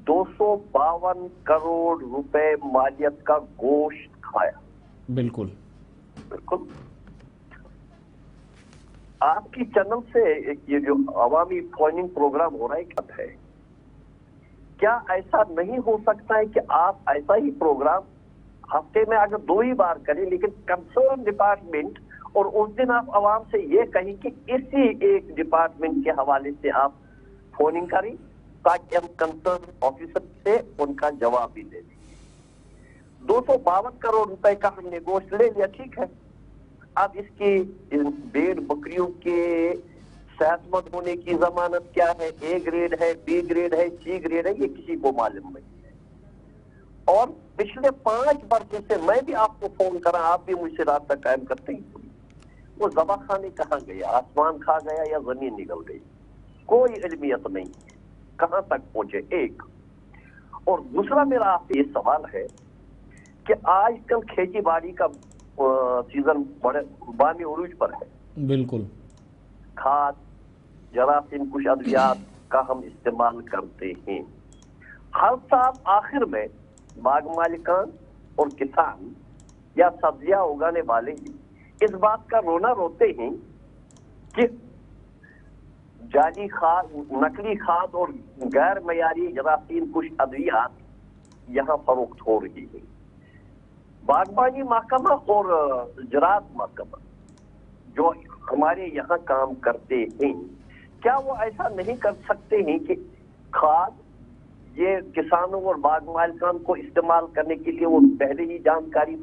252 करोड़ रुपए मालियत का गोश्त खाया। बिल्कुल बिल्कुल। आपकी चैनल से एक ये जो अवामी कॉइनिंग प्रोग्राम हो रहा है क्या है, क्या ऐसा नहीं हो सकता है कि आप ऐसा ही प्रोग्राम हफ्ते में अगर 2 ही बार करें, लेकिन कंसर्न डिपार्टमेंट, और उस दिन आप आवाम से ये कहें कि इसी एक डिपार्टमेंट के हवाले से आप फोनिंग करें ताकि हम कंसर्न ऑफिसर से उनका जवाब भी दे दें। 252 करोड़ रुपए का हमने गोश्त ले लिया, ठीक है। अब इसकी भेड़ बकरियों के सेहतमंद होने की जमानत क्या है? A ग्रेड है, B ग्रेड है, C ग्रेड है, ये किसी को मालूम नहीं है। और पिछले 5 वर्षों से मैं भी आपको फोन करा, आप भी मुझसे रास्ता कायम करते हैं। वो ज़बाख़ाने कहाँ गए? आसमान खा गया या जमीन निकल गई? कोई इल्मियत नहीं, कहाँ तक पहुंचे? एक। और दूसरा मेरा आपसे ये सवाल है कि आजकल खेती बाड़ी का सीजन बड़े बामी उरूज पर है। बिल्कुल। खाद, जरासीम, कुछ अद्वियात का हम इस्तेमाल करते हैं। हर साल आखिर में बाग मालिकान और किसान या सब्जियां उगाने वाले इस बात का रोना रोते हैं कि जाली खाद, नकली खाद और गैर मयारी जरासीम, कुछ अद्वियात यहाँ फरोख्त हो रही है। बागबानी महकमा और ज़राअत महकमा जो हमारे यहाँ काम करते हैं, क्या वो ऐसा नहीं कर सकते हैं कि खाद ये किसानों और बाग मालिकान को इस्तेमाल करने के लिए वो पहले ही जानकारी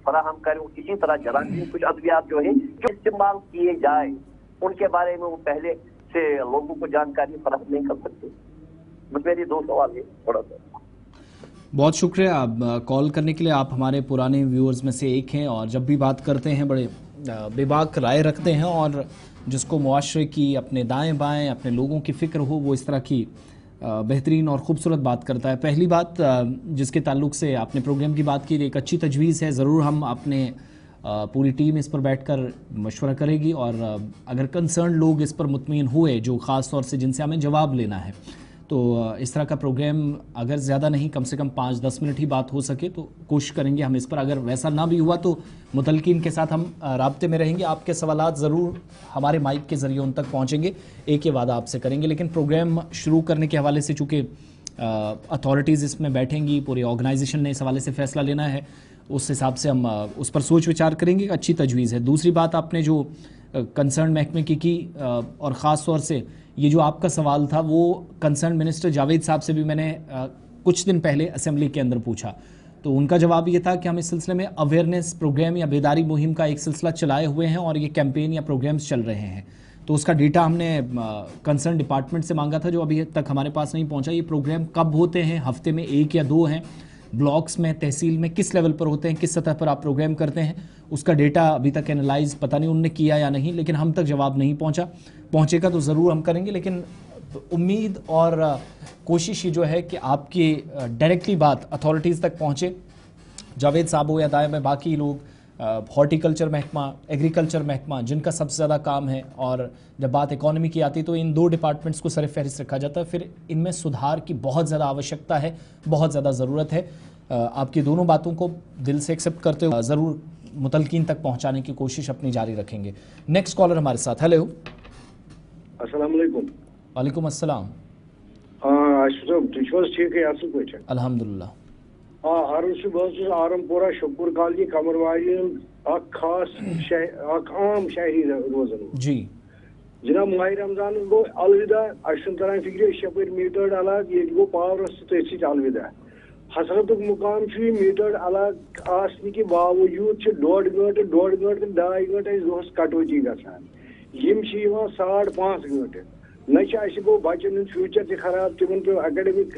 फराहम करें। इसी तरह जरासीम कुछ अद्वियात जो है जो इस्तेमाल किए जाए उनके बारे में वो पहले से लोगों को जानकारी फराहम नहीं कर सकते। मेरे 2 सवाल है थोड़ा सा। बहुत शुक्रिया आप कॉल करने के लिए। आप हमारे पुराने व्यूअर्स में से एक हैं और जब भी बात करते हैं बड़े बेबाक राय रखते हैं और जिसको मुआशरे की अपने दाएं बाएं अपने लोगों की फ़िक्र हो वो इस तरह की बेहतरीन और ख़ूबसूरत बात करता है। पहली बात जिसके ताल्लुक से आपने प्रोग्राम की बात की, एक अच्छी तजवीज़ है, ज़रूर हम अपने पूरी टीम इस पर बैठकर मशवरा करेगी और अगर कंसर्न लोग इस पर मुतमईन हुए जो ख़ास तौर से जिनसे हमें जवाब लेना है तो इस तरह का प्रोग्राम अगर ज़्यादा नहीं कम से कम 5-10 मिनट ही बात हो सके तो कोशिश करेंगे हम इस पर। अगर वैसा ना भी हुआ तो मुतलकीन के साथ हम राब्ते में रहेंगे। आपके सवालात ज़रूर हमारे माइक के ज़रिए उन तक पहुँचेंगे, एक ये वादा आपसे करेंगे। लेकिन प्रोग्राम शुरू करने के हवाले से चूँकि अथॉरिटीज़ इसमें बैठेंगी, पूरे ऑर्गेनाइजेशन ने इस हवाले से फ़ैसला लेना है, उस हिसाब से हम उस पर सोच विचार करेंगे। अच्छी तजवीज़ है। दूसरी बात आपने जो कंसर्न महकमे की और ख़ास तौर से ये जो आपका सवाल था वो कंसर्न मिनिस्टर जावेद साहब से भी मैंने कुछ दिन पहले असेंबली के अंदर पूछा तो उनका जवाब ये था कि हम इस सिलसिले में अवेयरनेस प्रोग्राम या बेदारी मुहिम का एक सिलसिला चलाए हुए हैं और ये कैंपेन या प्रोग्राम्स चल रहे हैं। तो उसका डेटा हमने कंसर्न डिपार्टमेंट से मांगा था जो अभी तक हमारे पास नहीं पहुंचा। ये प्रोग्राम कब होते हैं, हफ्ते में 1 या 2 हैं, ब्लॉक्स में तहसील में किस लेवल पर होते हैं, किस सतह पर आप प्रोग्राम करते हैं, उसका डेटा अभी तक एनालाइज पता नहीं उनने किया या नहीं, लेकिन हम तक जवाब नहीं पहुंचेगा तो ज़रूर हम करेंगे। लेकिन उम्मीद और कोशिश ही जो है कि आपकी डायरेक्टली बात अथॉरिटीज़ तक पहुंचे, जावेद साहब हो या दाएं में बाकी लोग, हॉर्टिकल्चर महकमा, एग्रीकल्चर महकमा जिनका सबसे ज़्यादा काम है, और जब बात इकॉनमी की आती है तो इन 2 डिपार्टमेंट्स को सर फहरिस्त रखा जाता है। फिर इनमें सुधार की बहुत ज़्यादा आवश्यकता है, बहुत ज़्यादा ज़रूरत है। आपकी दोनों बातों को दिल से एक्सेप्ट करते हुए ज़रूर मुतलकीन तक पहुँचाने की कोशिश अपनी जारी रखेंगे। नेक्स्ट कॉलर हमारे साथ। हेलो, अस्सलाम वालेकुम। वालेकुम अस्सलाम। ठीक है, असल पे अल्हम्दुलिल्लाह। अर्ज बस आरमपुरा शकुर कॉलोनी कमरवाली खास आम शहरी रोजान जी जनाब माह रमजान गो अलविदा तरह फिक्र शपर मीटर्ड अलग ये गो पावरस सी अलविदा हसरत मुकाम मीटर्ड अलग आसने के बावजूद 1.5 घंटे 2.5 घंटे दोस कटौती गसान 5.5 घंटे न गो बचन फ्यूचर तक खराब तिमन पे एकेडमिक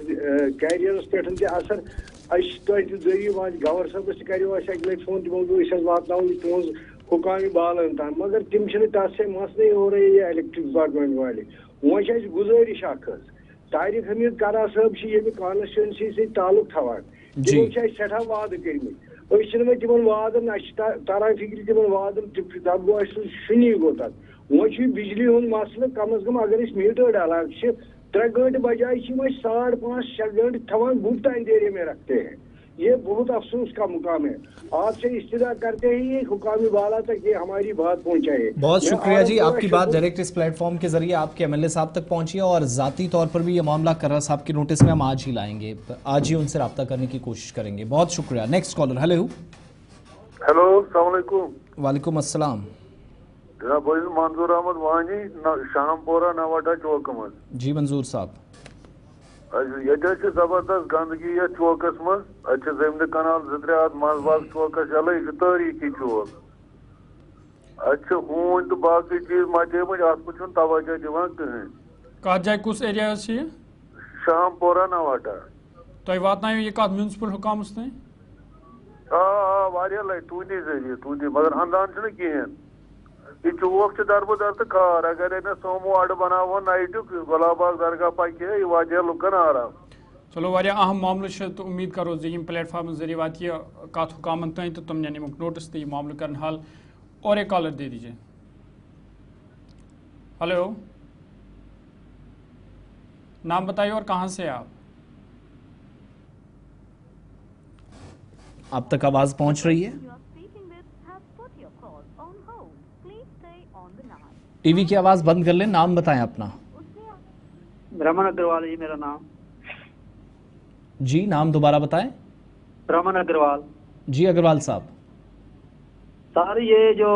कैरियरस पे असर जरिए गवर सबस करो अगले फोन तमो वात तुज हुकामी बालन तान मगर तिम तथ से मसले हो रही है इलेक्ट्रिक डिपार्टमेंट वाले वो गुजारिश तारिक हमीद करा साहब ये कॉन्स्टिट्यूंसी से ताल्लुक थवान तिमो सठा वाद कर्म तिमन वादन तरह फिक्र तिमन वादन तब गो सुनी गो तक वो बिजली हूं मसल कम अज कम अगर मीटर अलग 3 घंटे बजाय 5.5-6 घंटे थवान बुक टाइम देरी में रखते हैं। ये बहुत अफसोस का मुकाम है। आपसे इस्तेदा करते ही एक हुकामी वाला तक ये हमारी बात पहुंचाए। बहुत शुक्रिया जी, आपकी बात डायरेक्ट इस प्लेटफॉर्म के जरिए आपके एमएलए साहब तक पहुंची है और ज़ाती तौर पर भी ये मामला कर्रा साहब के नोटिस में हम आज ही लाएंगे, आज ही उनसे रब्ता करने की कोशिश करेंगे। बहुत शुक्रिया। Next collar. हेलो, अस्सलाम वालेकुम। वालेकुम अस्सलाम। जनाब मंजूर अहमद वानी शामपोरा नवाटा चौक मज। जी मंजूर साहब, ये जबरदस्त गंदगी ये चौकस मज जमीन कनाल 2-3 मजबाग चौकस यल तारीखी चौक हून तो बाकी चीज मचे अत तवज्जो दिवान कहीं। कत जाए कुछ एरिया शामपोरा नवाटा तुम वातनायो ये कत म्यूनसिपल हुकामस तक? वारिया लट तुंदे जरिए तुंदे मगर अंदान कहें ये चौक दरबदर तो खार अगर सोमो अड बनाव नाइट गुलाबाग दरगाह पक यह वात लुकन आराम। चलो वारिया अहम मामले तो उम्मीद करो यम प्लेटफॉर्म जरिए वात कत हुकामन तक तो तुमने निमुक नोटिस तो ये मामले कर हल। और एक कॉलर दे दीजिए। हेलो, नाम बताइए और कहाँ से आप तक आवाज पहुंच रही है? टीवी की आवाज बंद कर लें। नाम बताएं अपना। रमन अग्रवाल जी मेरा नाम। जी नाम दोबारा बताएं। रमन अग्रवाल। जी अग्रवाल साहब। सर ये जो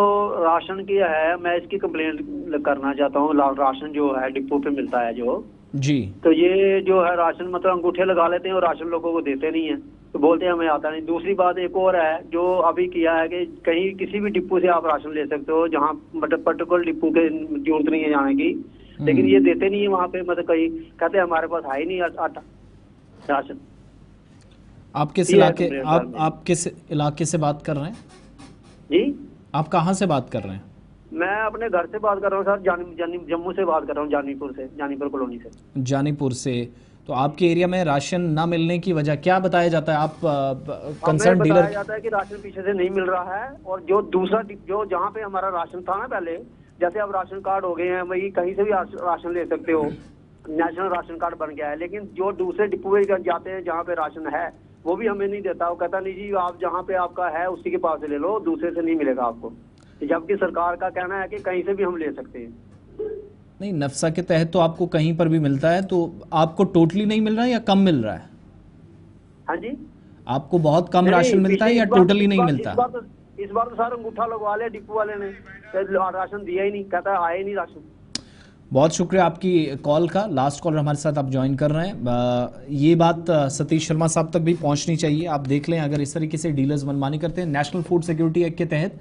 राशन की है मैं इसकी कंप्लेंट करना चाहता हूँ। राशन जो है डिपो पे मिलता है जो जी, तो ये जो है राशन मतलब अंगूठे लगा लेते हैं और राशन लोगों को देते नहीं है। तो बोलते हैं हमें आता नहीं। दूसरी बात एक और है जो अभी किया है कि कहीं किसी भी डिपो से आप राशन ले सकते हो, जहाँ मतलब पर्टिकुलर डिपो के जरूरत नहीं है जाने की, लेकिन ये देते नहीं है वहाँ पे। मतलब कहीं कहते हैं हमारे पास है ही नहीं आटा राशन। आप किस इलाके से बात कर रहे हैं जी? आप कहाँ से बात कर रहे हैं? मैं अपने घर से बात कर रहा हूँ सर, जम्मू से बात कर रहा हूँ, जानीपुर कॉलोनी से। जानीपुर से। तो आपके एरिया में राशन ना मिलने की वजह क्या बताया जाता है? आप कंसर्न डीलर बताया जाता है कि राशन पीछे से नहीं मिल रहा है, और जो दूसरा जो जहाँ पे हमारा राशन था ना पहले, जैसे अब राशन कार्ड हो गए हैं, वही कहीं से भी राशन ले सकते हो, नेशनल राशन कार्ड बन गया है। लेकिन जो दूसरे डिपो पे जाते हैं जहाँ पे राशन है, वो भी हमें नहीं देता। वो कहता नहीं जी आप जहाँ पे आपका है उसी के पास से ले लो, दूसरे से नहीं मिलेगा आपको। जबकि सरकार का कहना है कि कहीं से भी हम ले सकते हैं। नहीं, नफसा के तहत तो आपको कहीं पर भी मिलता है, तो आपको टोटली नहीं मिल रहा है या कम मिल रहा है? हाँ जी, आपको बहुत कम राशन मिलता है या टोटली नहीं मिलता? इस बार तो सारा अंगूठा लगवा लिया डिपो वाले ने, राशन दिया ही नहीं, कहता आया ही नहीं राशन। बहुत शुक्रिया आपकी कॉल का। लास्ट कॉलर हमारे साथ आप ज्वाइन कर रहे हैं। ये बात सतीश शर्मा साहब तक भी पहुंचनी चाहिए। आप देख लें, अगर इस तरीके से डीलर्स मनमानी करते हैं, नेशनल फूड सिक्योरिटी एक्ट के तहत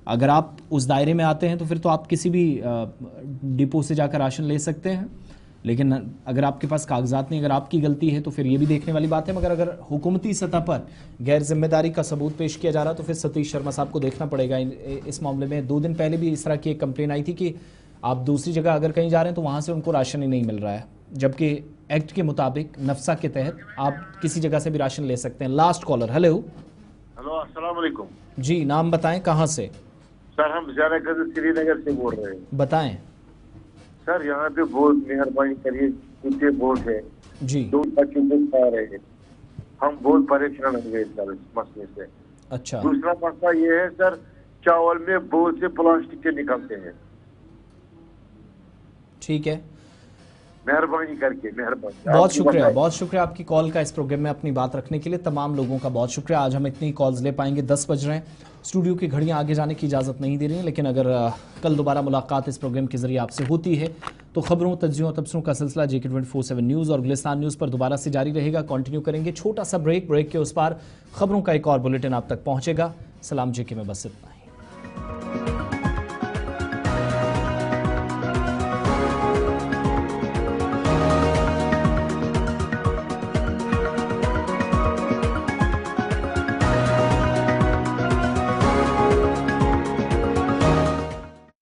अगर आप उस दायरे में आते हैं तो फिर तो आप किसी भी डिपो से जाकर राशन ले सकते हैं। लेकिन अगर आपके पास कागजात नहीं, अगर आपकी गलती है, तो फिर ये भी देखने वाली बात है। मगर अगर हुकूमती सतह पर गैर जिम्मेदारी का सबूत पेश किया जा रहा है तो फिर सतीश शर्मा साहब को देखना पड़ेगा इस मामले में। 2 दिन पहले भी इस तरह की एक कंप्लेन आई थी कि आप दूसरी जगह अगर कहीं जा रहे हैं तो वहाँ से उनको राशन ही नहीं मिल रहा है, जबकि एक्ट के मुताबिक नफसा के तहत आप किसी जगह से भी राशन ले सकते हैं। Last caller. हेलो अस्सलाम वालेकुम जी, नाम बताएं, कहाँ से? सर हम श्रीनगर से बोल रहे हैं। बताएं सर, यहाँ पे बहुत मेहरबानी करिए, कुत्ते बहुत है जी, 2 बच्चों को खा रहे हैं, हम बहुत परेशान हो गए सर इस मसले से। अच्छा, दूसरा मसला ये है सर, चावल में बहुत से प्लास्टिक के निकलते हैं। ठीक है, मेहरबानी करके, मेहरबानी। बहुत शुक्रिया आपकी कॉल का इस प्रोग्राम में अपनी बात रखने के लिए। तमाम लोगों का बहुत शुक्रिया। आज हम इतनी कॉल्स ले पाएंगे, 10 बज रहे हैं, स्टूडियो की घड़ियां आगे जाने की इजाज़त नहीं दे रही हैं। लेकिन अगर कल दोबारा मुलाकात इस प्रोग्राम के जरिए आपसे होती है तो खबरों, तज्जियों, तबसरों का सिलसिला JK 24/7 न्यूज़ और गुलिस्तान न्यूज़ पर दोबारा से जारी रहेगा। कंटिन्यू करेंगे। छोटा सा ब्रेक के उस पार खबरों का एक और बुलेटिन आप तक पहुँचेगा। सलाम JK में बस इतना।